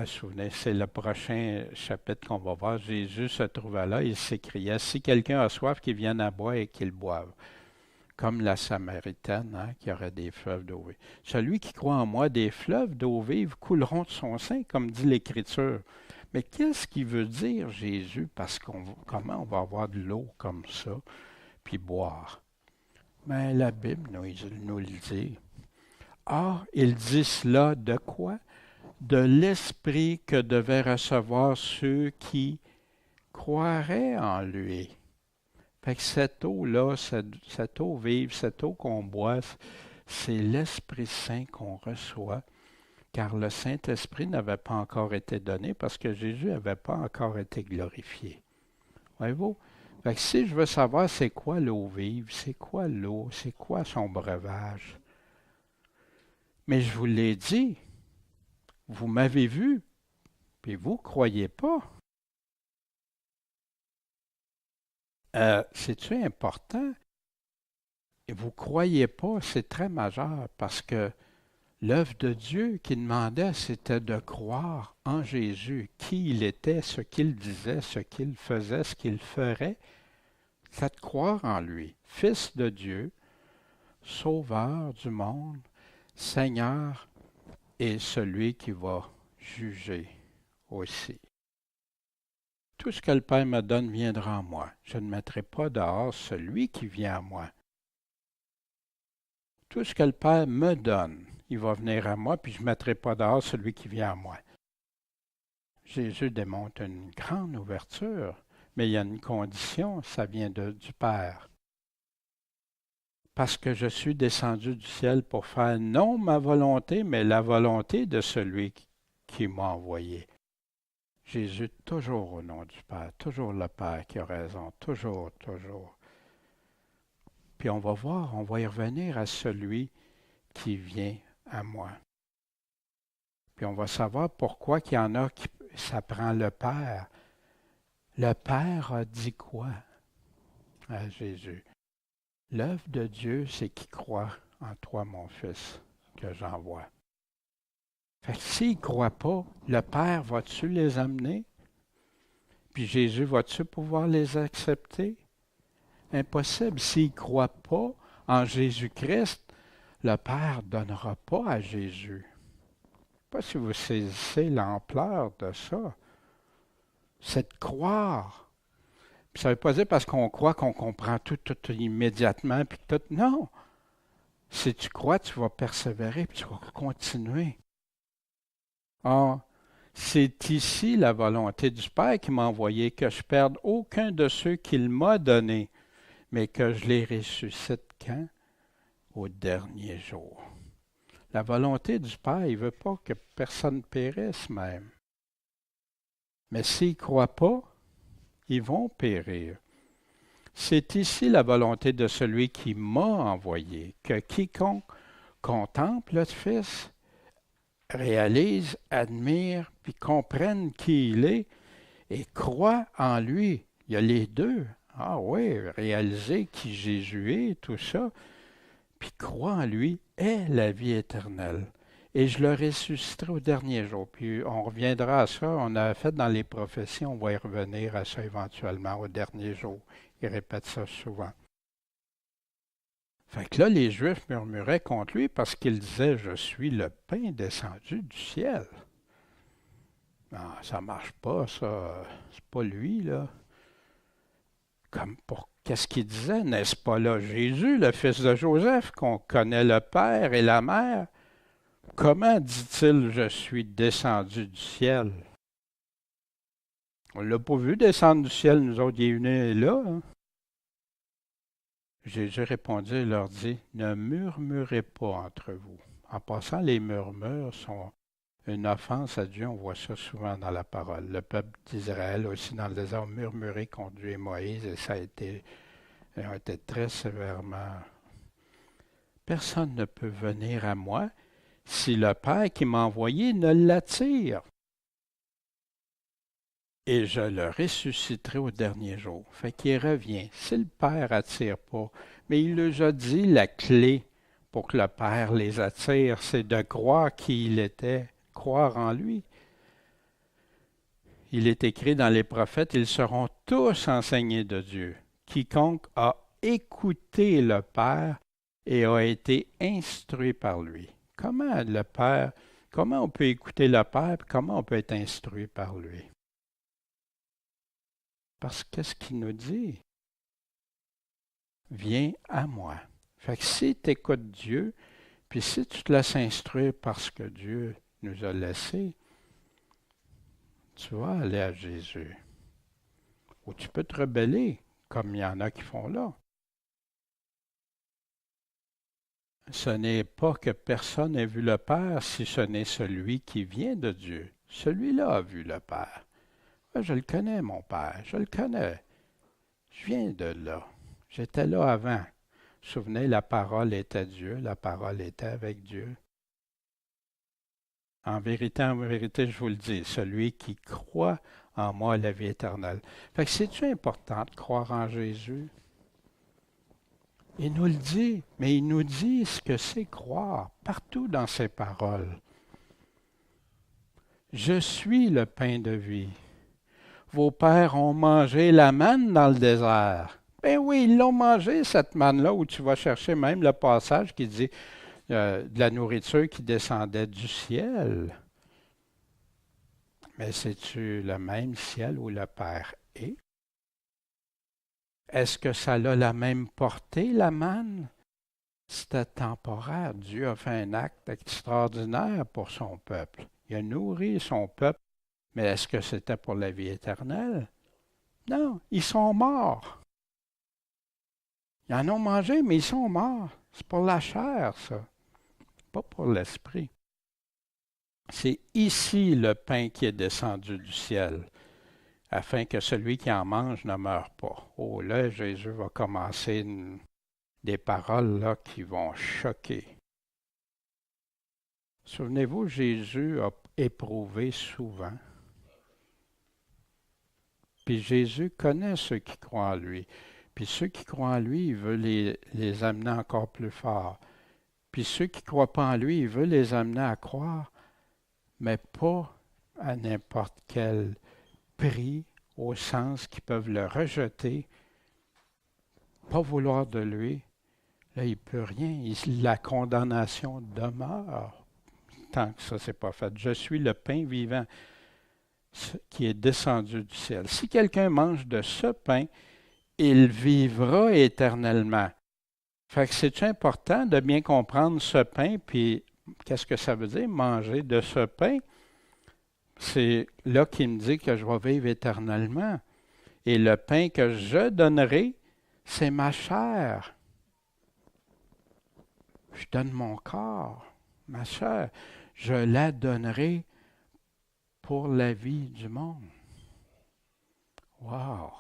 souvenez, c'est le prochain chapitre qu'on va voir. Jésus se trouvait là, il s'écriait, si quelqu'un a soif, qu'il vienne à boire et qu'il boive. Comme la Samaritaine, hein, qui aurait des fleuves d'eau vive. Celui qui croit en moi, des fleuves d'eau vive couleront de son sein, comme dit l'Écriture. Mais qu'est-ce qu'il veut dire, Jésus? Parce comment on va avoir de l'eau comme ça, puis boire? Mais la Bible nous le dit. Ah, il dit cela de quoi? De l'esprit que devaient recevoir ceux qui croiraient en lui. Fait que cette eau-là, cette eau vive, cette eau qu'on boit, c'est l'Esprit Saint qu'on reçoit, car le Saint-Esprit n'avait pas encore été donné parce que Jésus n'avait pas encore été glorifié. Voyez-vous? Fait que si je veux savoir c'est quoi l'eau vive, c'est quoi l'eau, c'est quoi son breuvage, mais je vous l'ai dit, vous m'avez vu, puis vous ne croyez pas. C'est-tu important? Et vous ne croyez pas, c'est très majeur parce que l'œuvre de Dieu qui demandait, c'était de croire en Jésus, qui il était, ce qu'il disait, ce qu'il faisait, ce qu'il ferait. C'est de croire en lui, Fils de Dieu, Sauveur du monde, Seigneur et celui qui va juger aussi. Tout ce que le Père me donne viendra en moi. Je ne mettrai pas dehors celui qui vient à moi. Tout ce que le Père me donne, il va venir à moi, puis je ne mettrai pas dehors celui qui vient à moi. Jésus démontre une grande ouverture, mais il y a une condition, ça vient du Père. Parce que je suis descendu du ciel pour faire non ma volonté, mais la volonté de celui qui m'a envoyé. Jésus, toujours au nom du Père, toujours le Père qui a raison, toujours, toujours. Puis on va voir, on va y revenir à celui qui vient à moi. Puis on va savoir pourquoi qu'il y en a qui, ça prend le Père. Le Père a dit quoi à Jésus? L'œuvre de Dieu, c'est qu'il croit en toi, mon fils, que j'envoie. Fait que s'il ne croit pas, le Père va-tu les amener? Puis Jésus va-tu pouvoir les accepter? Impossible. S'il ne croit pas en Jésus-Christ, le Père ne donnera pas à Jésus. Je ne sais pas si vous saisissez l'ampleur de ça. C'est de croire. Puis ça ne veut pas dire parce qu'on croit qu'on comprend tout immédiatement, puis tout. Non. Si tu crois, tu vas persévérer, puis tu vas continuer. Or, c'est ici la volonté du Père qui m'a envoyé, que je perde aucun de ceux qu'il m'a donnés, mais que je les ressuscite quand? Au dernier jour. La volonté du Père, il ne veut pas que personne périsse même. Mais s'ils ne croient pas, ils vont périr. C'est ici la volonté de celui qui m'a envoyé, que quiconque contemple le Fils, réalise, admire, puis comprenne qui il est et croit en lui. Il y a les deux. Ah oui, réaliser qui Jésus est, tout ça. puis croit en lui, ait la vie éternelle. Et je le ressusciterai au dernier jour. Puis on reviendra à ça. On a fait dans les prophéties, on va y revenir à ça éventuellement au dernier jour. Il répète ça souvent. Fait que là, les Juifs murmuraient contre lui parce qu'il disait, je suis le pain descendu du ciel. Non, ça marche pas, ça. C'est pas lui, là. Comme pour qu'est-ce qu'il disait, n'est-ce pas là Jésus, le fils de Joseph, qu'on connaît le Père et la Mère? Comment dit-il, je suis descendu du ciel? On ne l'a pas vu descendre du ciel, nous autres, il est venu là. Hein? Jésus répondit et leur dit, ne murmurez pas entre vous. En passant, les murmures sont une offense à Dieu, on voit ça souvent dans la parole. Le peuple d'Israël aussi dans le désert murmuré contre Dieu et Moïse, et ça a été très sévèrement. Personne ne peut venir à moi si le Père qui m'a envoyé ne l'attire. Et je le ressusciterai au dernier jour. Fait qu'il revient. Si le Père attire pas, mais il nous a dit la clé pour que le Père les attire, c'est de croire qui il était, croire en lui. Il est écrit dans les prophètes, ils seront tous enseignés de Dieu. Quiconque a écouté le Père et a été instruit par lui. Comment le Père, comment on peut écouter le Père, comment on peut être instruit par lui? Parce que qu'est-ce qu'il nous dit? Viens à moi. Fait que si tu écoutes Dieu, puis si tu te laisses instruire parce que Dieu nous a laissés, tu vas aller à Jésus. Ou tu peux te rebeller, comme il y en a qui font là. Ce n'est pas que personne n'ait vu le Père, si ce n'est celui qui vient de Dieu. Celui-là a vu le Père. Je le connais, mon Père, je le connais. Je viens de là. J'étais là avant. Souvenez, la parole était Dieu, la parole était avec Dieu. En vérité, je vous le dis, celui qui croit en moi a la vie éternelle. Fait que c'est-tu important de croire en Jésus? Il nous le dit, mais il nous dit ce que c'est croire partout dans ses paroles. Je suis le pain de vie. Vos pères ont mangé la manne dans le désert. Ben oui, ils l'ont mangé, cette manne-là, où tu vas chercher même le passage qui dit de la nourriture qui descendait du ciel. Mais c'est-tu le même ciel où le Père est? Est-ce que ça a la même portée, la manne? C'était temporaire. Dieu a fait un acte extraordinaire pour son peuple. Il a nourri son peuple, mais est-ce que c'était pour la vie éternelle? Non, ils sont morts. Ils en ont mangé, mais ils sont morts. C'est pour la chair, ça, pas pour l'esprit. C'est ici le pain qui est descendu du ciel, afin que celui qui en mange ne meure pas. Oh là, Jésus va commencer des paroles là qui vont choquer. Souvenez-vous, Jésus a éprouvé souvent. Puis Jésus connaît ceux qui croient en lui. Puis ceux qui croient en lui, il veut les amener encore plus fort. Puis ceux qui ne croient pas en lui, il veut les amener à croire, mais pas à n'importe quel prix, au sens qu'ils peuvent le rejeter, pas vouloir de lui. Là, il ne peut rien. La condamnation demeure tant que ça, c'est pas fait. Je suis le pain vivant qui est descendu du ciel. Si quelqu'un mange de ce pain, il vivra éternellement. Fait que c'est important de bien comprendre ce pain, puis qu'est-ce que ça veut dire, manger de ce pain? C'est là qu'il me dit que je vais vivre éternellement. Et le pain que je donnerai, c'est ma chair. Je donne mon corps, ma chair. Je la donnerai pour la vie du monde. Wow!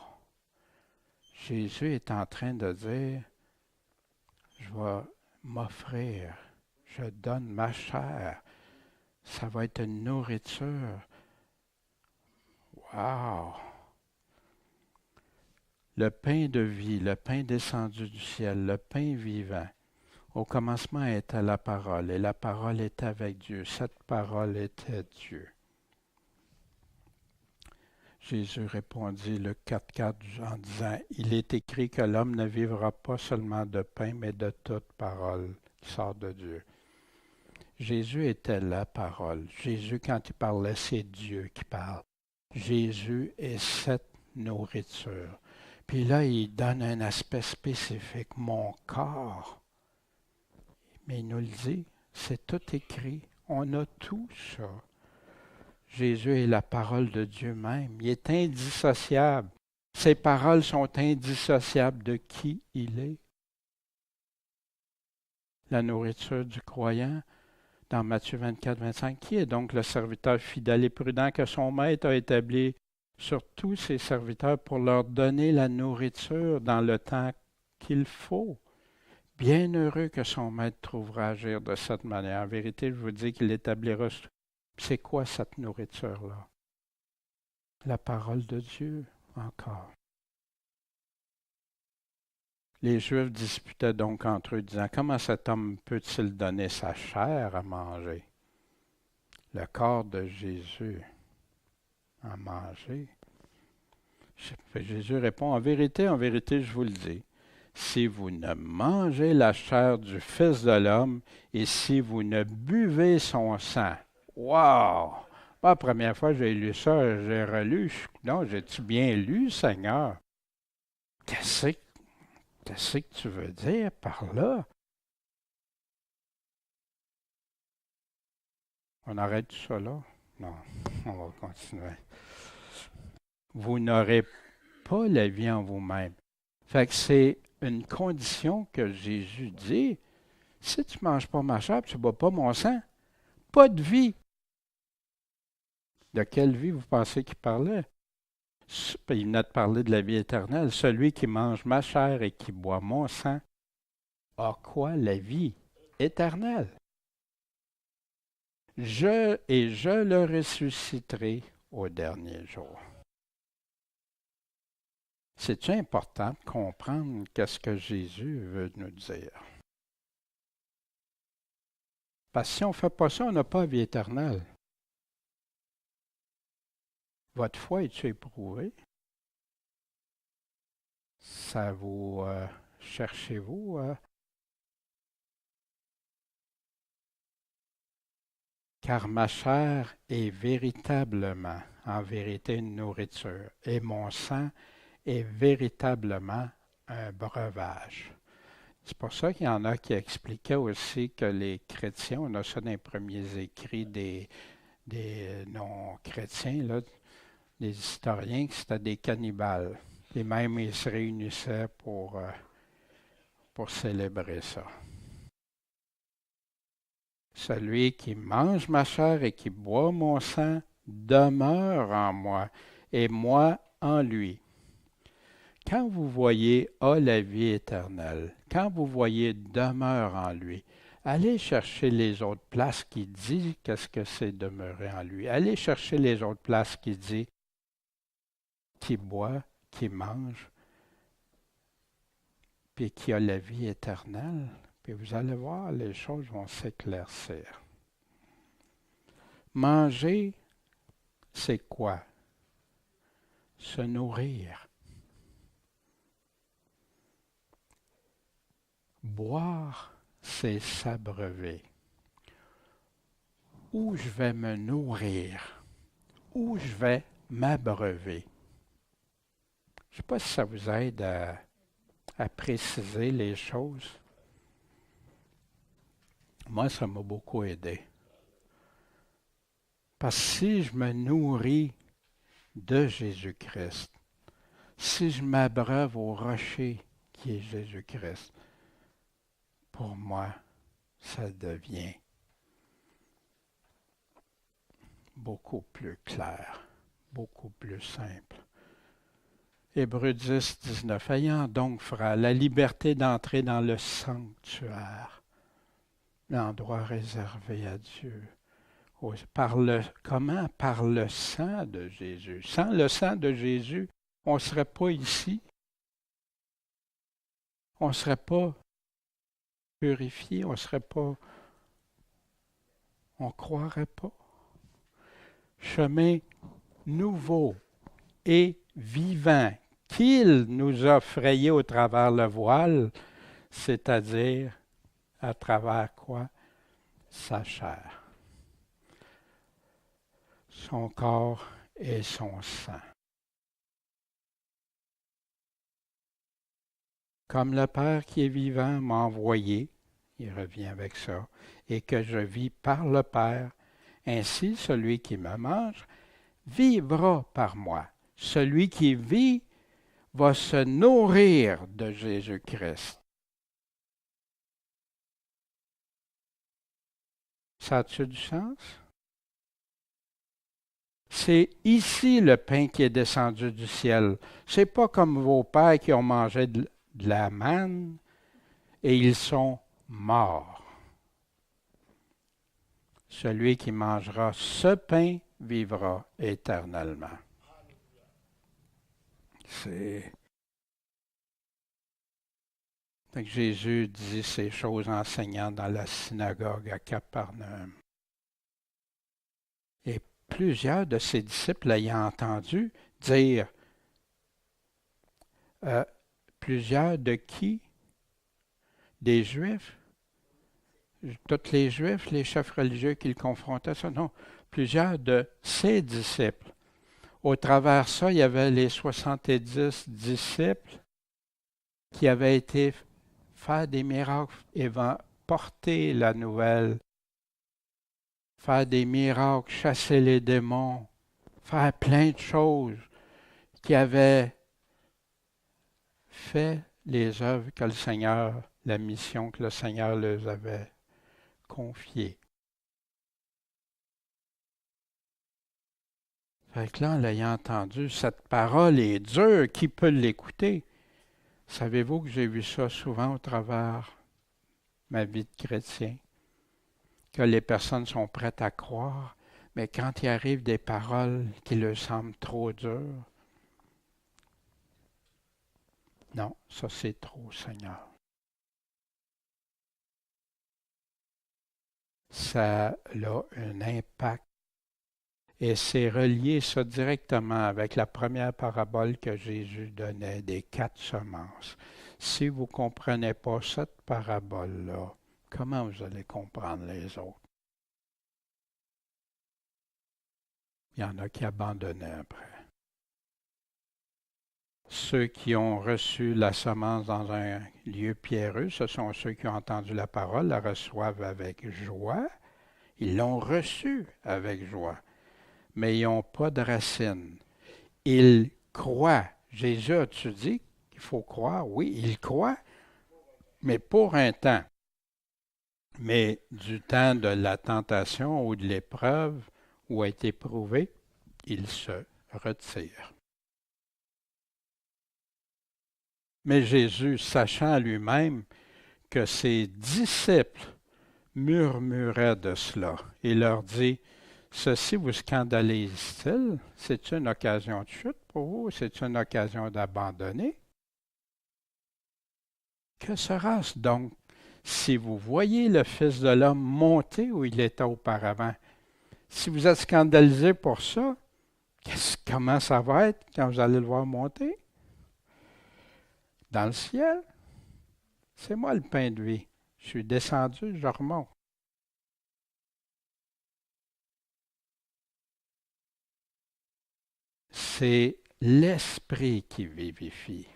Jésus est en train de dire, je vais m'offrir, je donne ma chair. Ça va être une nourriture. Wow! Le pain de vie, le pain descendu du ciel, le pain vivant. Au commencement était la parole, et la parole était avec Dieu. Cette parole était Dieu. Jésus répondit le 4,4 en disant, « Il est écrit que l'homme ne vivra pas seulement de pain, mais de toute parole qui sort de Dieu. » Jésus était la parole. Jésus, quand il parlait, c'est Dieu qui parle. Jésus est cette nourriture. Puis là, il donne un aspect spécifique, mon corps. Mais il nous le dit, c'est tout écrit. On a tout ça. Jésus est la parole de Dieu même. Il est indissociable. Ses paroles sont indissociables de qui il est. La nourriture du croyant, dans Matthieu 24, 25, qui est donc le serviteur fidèle et prudent que son maître a établi sur tous ses serviteurs pour leur donner la nourriture dans le temps qu'il faut. Bienheureux que son maître trouvera à agir de cette manière. En vérité, je vous dis qu'il établira. C'est quoi cette nourriture-là? La parole de Dieu, encore. Les Juifs disputaient donc entre eux, disant, « Comment cet homme peut-il donner sa chair à manger? » Le corps de Jésus à manger. Jésus répond, « en vérité, je vous le dis, si vous ne mangez la chair du Fils de l'homme et si vous ne buvez son sang. » Wow! La première fois que j'ai lu ça, j'ai relu. Non, j'ai-tu bien lu, Seigneur? Qu'est-ce que tu veux dire par là? On arrête tout ça là? Non, on va continuer. Vous n'aurez pas la vie en vous-même. Fait que c'est une condition que Jésus dit. Si tu ne manges pas ma chair, tu ne bois pas mon sang, pas de vie. De quelle vie vous pensez qu'il parlait? Il venait de parler de la vie éternelle. Celui qui mange ma chair et qui boit mon sang a quoi? La vie éternelle. Je le ressusciterai au dernier jour. C'est important de comprendre qu'est-ce que Jésus veut nous dire. Parce que si on ne fait pas ça, on n'a pas la vie éternelle. Votre foi est-tu éprouvée? Ça vous cherchez-vous? Car ma chair est véritablement, en vérité, une nourriture, et mon sang est véritablement un breuvage. C'est pour ça qu'il y en a qui expliquaient aussi que les chrétiens, on a ça dans les premiers écrits des non-chrétiens, là, des historiens, que c'était des cannibales. Et même ils se réunissaient pour célébrer ça. Celui qui mange ma chair et qui boit mon sang demeure en moi, et moi en lui. Quand vous voyez « a la vie éternelle », quand vous voyez « demeure en lui », allez chercher les autres places qui disent qu'est-ce que c'est demeurer en lui. Allez chercher les autres places qui disent qui boit, qui mange, puis qui a la vie éternelle. Puis vous allez voir, les choses vont s'éclaircir. Manger, c'est quoi? Se nourrir. Boire, c'est s'abreuver. Où je vais me nourrir? Où je vais m'abreuver? Je ne sais pas si ça vous aide à préciser les choses. Moi, ça m'a beaucoup aidé. Parce que si je me nourris de Jésus-Christ, si je m'abreuve au rocher qui est Jésus-Christ, pour moi, ça devient beaucoup plus clair, beaucoup plus simple. Hébreux 10, 19. Ayant donc, frères, la liberté d'entrer dans le sanctuaire, l'endroit réservé à Dieu. Comment? Par le sang de Jésus. Sans le sang de Jésus, on ne serait pas ici. On ne serait pas purifié, on serait pas, on croirait pas. Chemin nouveau et vivant qu'il nous a frayé au travers le voile, c'est-à-dire à travers quoi? Sa chair, son corps et son sang. Comme le Père qui est vivant m'a envoyé, il revient avec ça, et que je vis par le Père, ainsi celui qui me mange vivra par moi. Celui qui vit va se nourrir de Jésus-Christ. Ça a-tu du sens? C'est ici le pain qui est descendu du ciel. C'est pas comme vos pères qui ont mangé de la manne et ils sont morts. Celui qui mangera ce pain vivra éternellement. C'est que Jésus dit ces choses enseignant dans la synagogue à Capernaum. Et plusieurs de ses disciples l'ayant entendu dire, plusieurs de qui? Des Juifs? Tous les Juifs, les chefs religieux qui le confrontaient, ça? Non, plusieurs de ses disciples. Au travers de ça, il y avait les 70 disciples qui avaient été faire des miracles et porter la nouvelle, faire des miracles, chasser les démons, faire plein de choses, qui avaient fait les œuvres que le Seigneur, la mission que le Seigneur leur avait confiée. Fait que là, en l'ayant entendu, cette parole est dure, qui peut l'écouter? Savez-vous que j'ai vu ça souvent au travers ma vie de chrétien? Que les personnes sont prêtes à croire, mais quand il arrive des paroles qui leur semblent trop dures, non, ça c'est trop, Seigneur. Ça a un impact. Et c'est relié ça directement avec la première parabole que Jésus donnait des 4 semences. Si vous ne comprenez pas cette parabole-là, comment vous allez comprendre les autres? Il y en a qui abandonnaient après. Ceux qui ont reçu la semence dans un lieu pierreux, ce sont ceux qui ont entendu la parole, la reçoivent avec joie. Ils l'ont reçue avec joie, mais ils n'ont pas de racines. Ils croient. Jésus a-tu dit qu'il faut croire? Oui, ils croient, mais pour un temps. Mais du temps de la tentation ou de l'épreuve où a été prouvé, ils se retirent. Mais Jésus, sachant lui-même que ses disciples murmuraient de cela, il leur dit, ceci vous scandalise-t-il? C'est une occasion de chute pour vous? C'est une occasion d'abandonner? Que sera-ce donc si vous voyez le Fils de l'homme monter où il était auparavant? Si vous êtes scandalisé pour ça, comment ça va être quand vous allez le voir monter? Dans le ciel? C'est moi le pain de vie. Je suis descendu, je remonte. C'est l'esprit qui vivifie.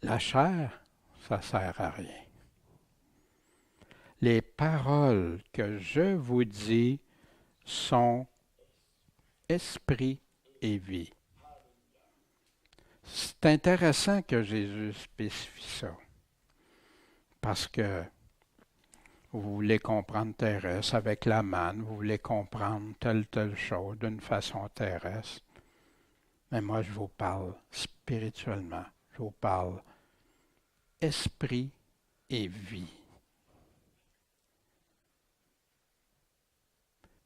La chair, ça ne sert à rien. Les paroles que je vous dis sont esprit et vie. C'est intéressant que Jésus spécifie ça, parce que vous voulez comprendre terrestre avec la manne, vous voulez comprendre telle chose d'une façon terrestre. Mais moi, je vous parle spirituellement. Je vous parle esprit et vie.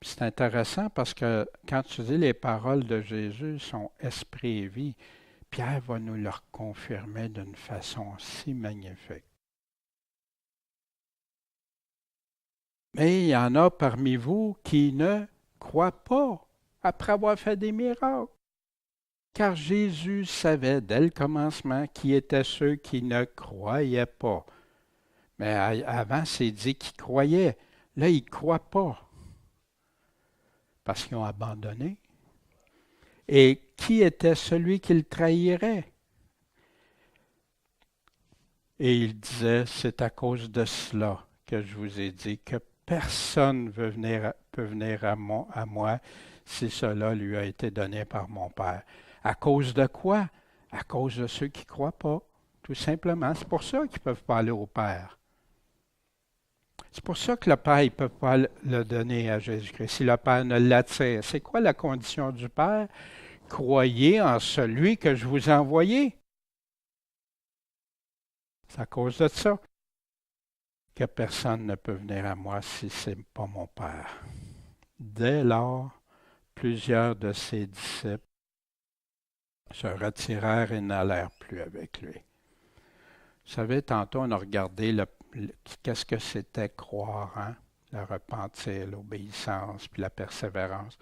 Puis c'est intéressant parce que quand tu dis les paroles de Jésus sont esprit et vie, Pierre va nous le confirmer d'une façon si magnifique. Mais il y en a parmi vous qui ne croient pas après avoir fait des miracles. Car Jésus savait dès le commencement qui étaient ceux qui ne croyaient pas. Mais avant, c'est dit qu'ils croyaient. Là, ils ne croient pas parce qu'ils ont abandonné. Et qui était celui qui le trahirait? Et il disait, c'est à cause de cela que je vous ai dit que personne peut venir à moi si cela lui a été donné par mon Père. À cause de quoi? À cause de ceux qui ne croient pas, tout simplement. C'est pour ça qu'ils ne peuvent pas aller au Père. C'est pour ça que le Père ne peut pas le donner à Jésus-Christ. Si le Père ne l'attire, c'est quoi la condition du Père? Croyez en celui que je vous ai envoyé. C'est à cause de ça que personne ne peut venir à moi si ce n'est pas mon Père. Dès lors, plusieurs de ses disciples se retirèrent et n'allèrent plus avec lui. Vous savez, tantôt, on a regardé qu'est-ce que c'était croire, hein? Le repentir, l'obéissance, puis la persévérance.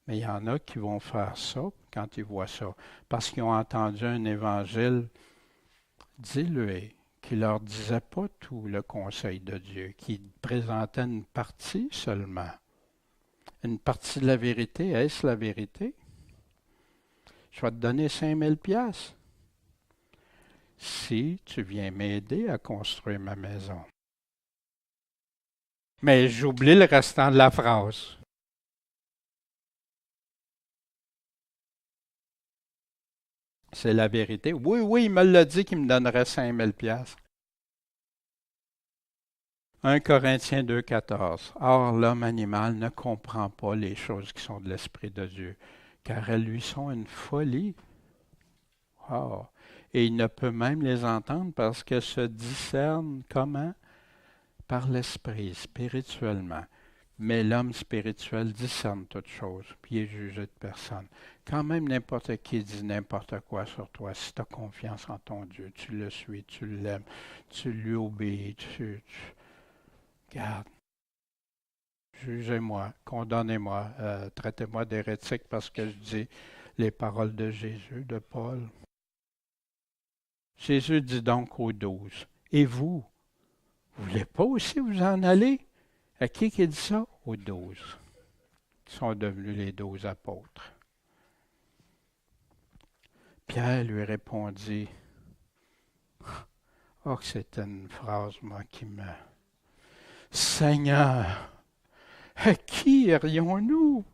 Mais il y en a qui vont faire ça quand ils voient ça, parce qu'ils ont entendu un évangile dilué, qui ne leur disait pas tout le conseil de Dieu, qui présentait une partie seulement. Une partie de la vérité, est-ce la vérité? Je vais te donner 5000 pièces si tu viens m'aider à construire ma maison. Mais j'oublie le restant de la phrase. C'est la vérité. Oui, oui, il me l'a dit qu'il me donnerait 5000 pièces. 1 Corinthiens 2,14. Or, l'homme animal ne comprend pas les choses qui sont de l'Esprit de Dieu, car elles lui sont une folie. Wow. Et il ne peut même les entendre parce qu'elles se discernent comment? Par l'Esprit, spirituellement. Mais l'homme spirituel discerne toutes choses, puis il est jugé de personne. Quand même, n'importe qui dit n'importe quoi sur toi, si tu as confiance en ton Dieu, tu le suis, tu l'aimes, tu lui obéis, garde. Jugez-moi, condamnez-moi, traitez-moi d'hérétique parce que je dis les paroles de Jésus, de Paul. Jésus dit donc aux 12, et vous voulez pas aussi vous en aller? À qui dit ça? Aux 12, qui sont devenus les 12 apôtres. Pierre lui répondit, oh, que c'était une phrase, moi, qui me... Seigneur, à qui irions-nous?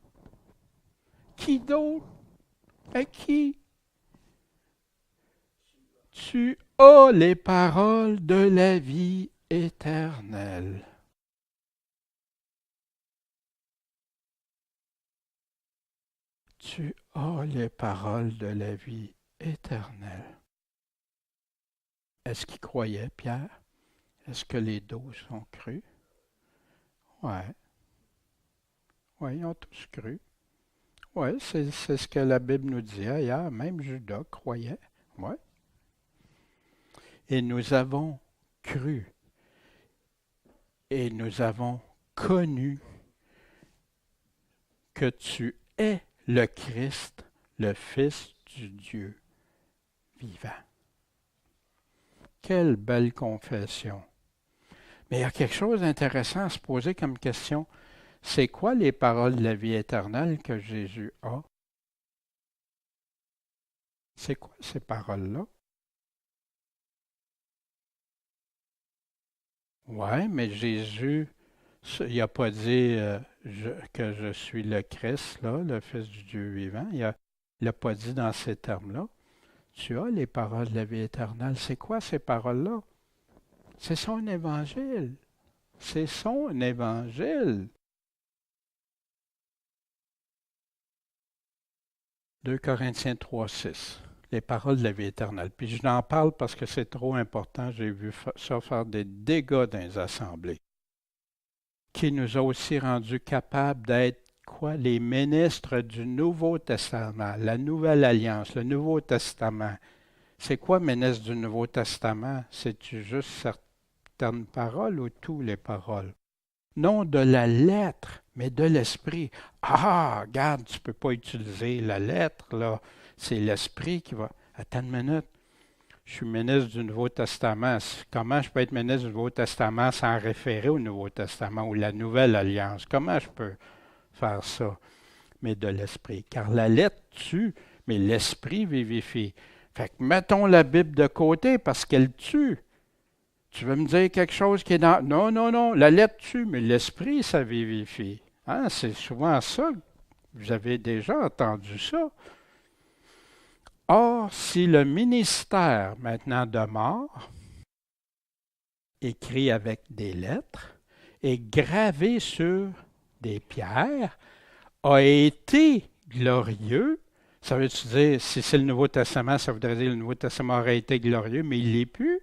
Qui d'autre? À qui? Tu as les paroles de la vie éternelle. Tu as les paroles de la vie éternelle. Est-ce qu'il croyait, Pierre? Est-ce que les 12 ont cru? Ouais. Oui, ils ont tous cru. Oui, c'est ce que la Bible nous dit ailleurs. Même Judas croyait. Oui. Et nous avons cru. Et nous avons connu que tu es le Christ, le Fils du Dieu vivant. Quelle belle confession. Mais il y a quelque chose d'intéressant à se poser comme question. C'est quoi les paroles de la vie éternelle que Jésus a? C'est quoi ces paroles-là? Oui, mais Jésus, il n'a pas dit que je suis le Christ, là, le Fils du Dieu vivant. Il n'a pas dit dans ces termes-là. Tu as les paroles de la vie éternelle. C'est quoi ces paroles-là? C'est son évangile. C'est son évangile. 2 Corinthiens 3,6. Les paroles de la vie éternelle. Puis je n'en parle parce que c'est trop important. J'ai vu ça faire des dégâts dans les assemblées. Qui nous a aussi rendus capables d'être quoi? Les ministres du Nouveau Testament, la Nouvelle Alliance, le Nouveau Testament. C'est quoi ministre du Nouveau Testament? C'est-tu juste certaines paroles ou toutes les paroles? non de la lettre, mais de l'esprit. Ah, regarde, tu ne peux pas utiliser la lettre, là. C'est l'esprit qui va. Attends une minute. Je suis ministre du Nouveau Testament. Comment je peux être ministre du Nouveau Testament sans référer au Nouveau Testament ou la Nouvelle Alliance? Comment je peux faire ça? Mais de l'esprit. Car la lettre tue, mais l'esprit vivifie. Fait que mettons la Bible de côté parce qu'elle tue. Tu veux me dire quelque chose qui est dans... Non, non, non, la lettre tue, mais l'esprit, ça vivifie. Hein? C'est souvent ça. Vous avez déjà entendu ça. Or, si le ministère maintenant demeure, écrit avec des lettres, et gravé sur des pierres, a été glorieux, ça veut dire, si c'est le Nouveau Testament, ça voudrait dire que le Nouveau Testament aurait été glorieux, mais il ne l'est plus.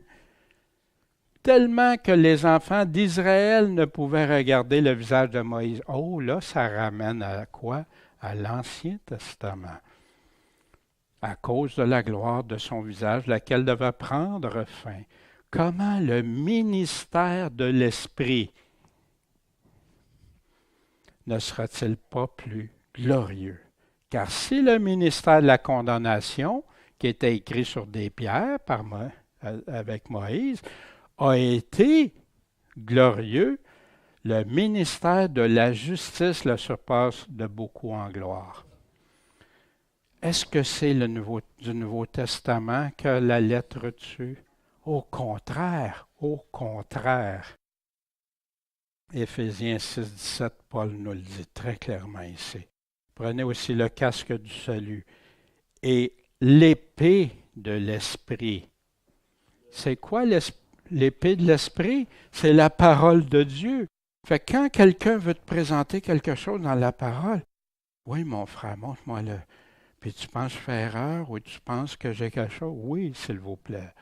Tellement que les enfants d'Israël ne pouvaient regarder le visage de Moïse. Oh, là, ça ramène à quoi? À l'Ancien Testament. À cause de la gloire de son visage, laquelle devait prendre fin. Comment le ministère de l'Esprit ne sera-t-il pas plus glorieux? Car si le ministère de la condamnation, qui était écrit sur des pierres avec Moïse, a été glorieux, le ministère de la justice le surpasse de beaucoup en gloire. Est-ce que c'est du Nouveau Testament que la lettre tue? Au contraire, au contraire. Éphésiens 6, 17, Paul nous le dit très clairement ici. Prenez aussi le casque du salut et l'épée de l'esprit. C'est quoi l'épée de l'esprit? C'est la parole de Dieu. Fait que quand quelqu'un veut te présenter quelque chose dans la parole, oui, mon frère, montre-moi-le. Puis tu penses que je fais erreur ou tu penses que j'ai quelque chose? Oui, s'il vous plaît.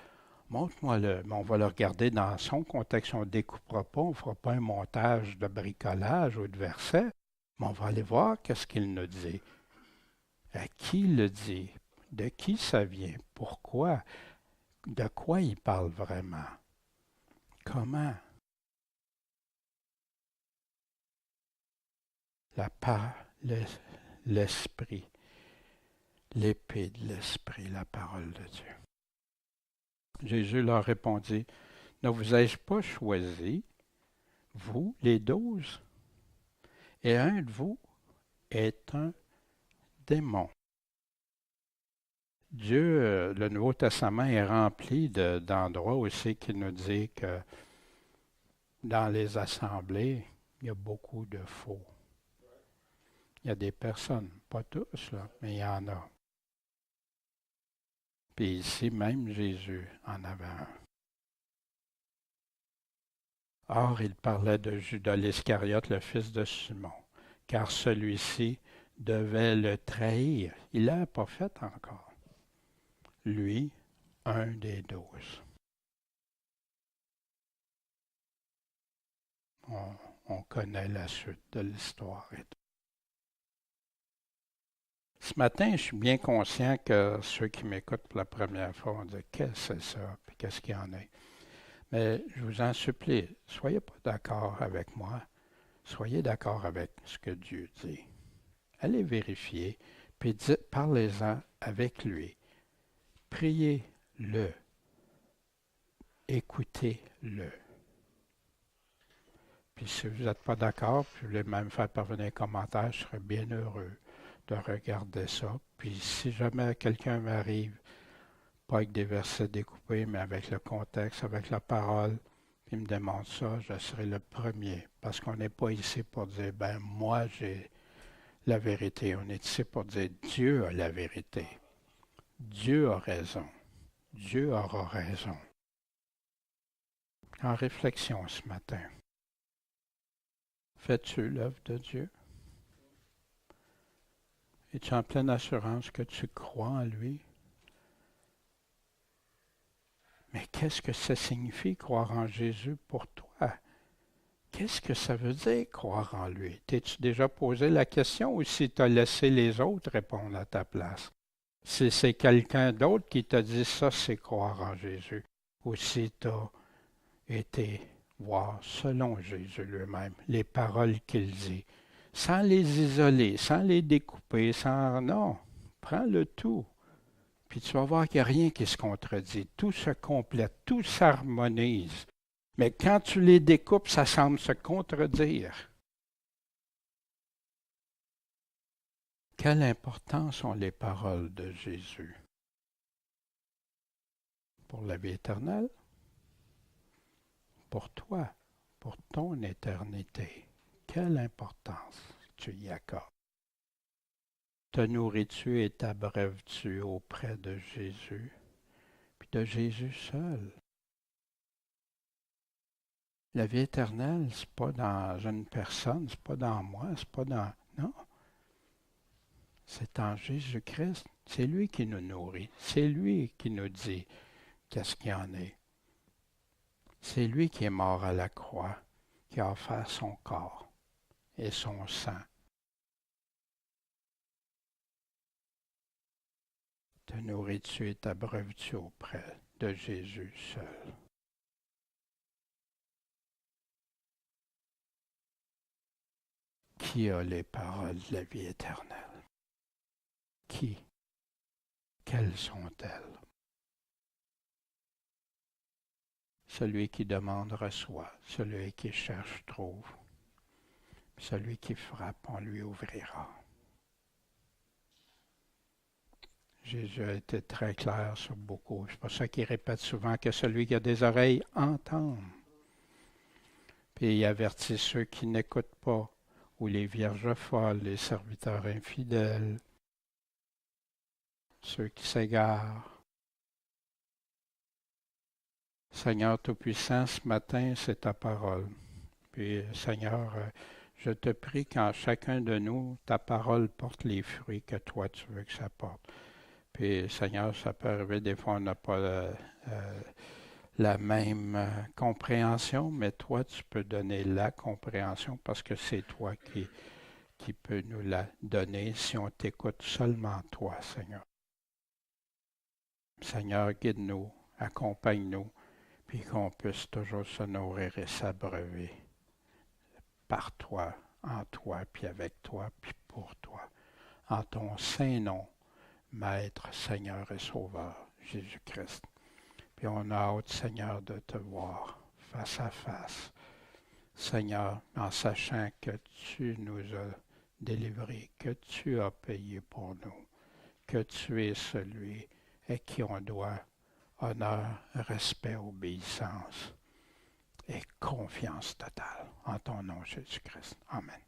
Montre-moi-le. Mais on va le regarder dans son contexte. On ne découpera pas, on ne fera pas un montage de bricolage ou de versets. Mais on va aller voir qu'est-ce qu'il nous dit. À qui il le dit? De qui ça vient? Pourquoi? De quoi il parle vraiment? Comment? La part, l'esprit, l'épée de l'esprit, la parole de Dieu. Jésus leur répondit, ne vous ai-je pas choisi, vous, les 12, et un de vous est un démon. Dieu, le Nouveau Testament est rempli d'endroits aussi qui nous dit que dans les assemblées, il y a beaucoup de faux. Il y a des personnes, pas tous, là, mais il y en a. Puis ici, même Jésus en avait un. Or, il parlait de Judas l'Iscariote, le fils de Simon, car celui-ci devait le trahir. Il ne l'a pas fait encore. Lui, un des 12. On connaît la suite de l'histoire. Ce matin, je suis bien conscient que ceux qui m'écoutent pour la première fois vont dire qu'est-ce que c'est ça, puis qu'est-ce qu'il y en a. Mais je vous en supplie, soyez pas d'accord avec moi, soyez d'accord avec ce que Dieu dit. Allez vérifier, puis parlez-en avec lui. Priez-le. Écoutez-le. Puis si vous n'êtes pas d'accord, puis vous voulez même faire parvenir un commentaire, je serais bien heureux de regarder ça. Puis si jamais quelqu'un m'arrive, pas avec des versets découpés, mais avec le contexte, avec la parole, puis me demande ça, je serai le premier. Parce qu'on n'est pas ici pour dire, ben moi j'ai la vérité. On est ici pour dire, Dieu a la vérité. Dieu a raison. Dieu aura raison. En réflexion ce matin, fais-tu l'œuvre de Dieu? Es-tu en pleine assurance que tu crois en lui? Mais qu'est-ce que ça signifie croire en Jésus pour toi? Qu'est-ce que ça veut dire croire en lui? T'es-tu déjà posé la question ou si tu as laissé les autres répondre à ta place? Si c'est quelqu'un d'autre qui t'a dit ça, c'est croire en Jésus. Ou si tu as été voir, selon Jésus lui-même, les paroles qu'il dit, sans les isoler, sans les découper, sans... Non, prends le tout. Puis tu vas voir qu'il n'y a rien qui se contredit. Tout se complète, tout s'harmonise. Mais quand tu les découpes, ça semble se contredire. Quelle importance ont les paroles de Jésus pour la vie éternelle, pour toi, pour ton éternité? Quelle importance tu y accordes? Te nourris-tu et t'abreuves-tu auprès de Jésus, puis de Jésus seul? La vie éternelle, c'est pas dans une personne, c'est pas dans moi, c'est pas dans... Non, c'est en Jésus-Christ. C'est lui qui nous nourrit. C'est lui qui nous dit qu'est-ce qu'il y en est. C'est lui qui est mort à la croix, qui a offert son corps et son sang. Te nourris-tu et t'abreuves-tu auprès de Jésus seul? Qui a les paroles de la vie éternelle? Qui? Quelles sont-elles? Celui qui demande reçoit, celui qui cherche trouve, celui qui frappe, on lui ouvrira. Jésus a été très clair sur beaucoup. C'est pour ça qu'il répète souvent que celui qui a des oreilles entende. Puis il avertit ceux qui n'écoutent pas, ou les vierges folles, les serviteurs infidèles, ceux qui s'égarent. Seigneur Tout-Puissant, ce matin, c'est ta parole. Puis, Seigneur, je te prie qu'en chacun de nous, ta parole porte les fruits que toi, tu veux que ça porte. Puis, Seigneur, ça peut arriver, des fois, on n'a pas la même compréhension, mais toi, tu peux donner la compréhension parce que c'est toi qui peux nous la donner si on t'écoute seulement toi, Seigneur. Seigneur, guide-nous, accompagne-nous, puis qu'on puisse toujours se nourrir et s'abreuver par toi, en toi, puis avec toi, puis pour toi. En ton saint nom, Maître, Seigneur et Sauveur, Jésus-Christ. Puis on a hâte, Seigneur, de te voir face à face. Seigneur, en sachant que tu nous as délivrés, que tu as payé pour nous, que tu es celui à qui on doit honneur, respect, obéissance et confiance totale. En ton nom, Jésus-Christ. Amen.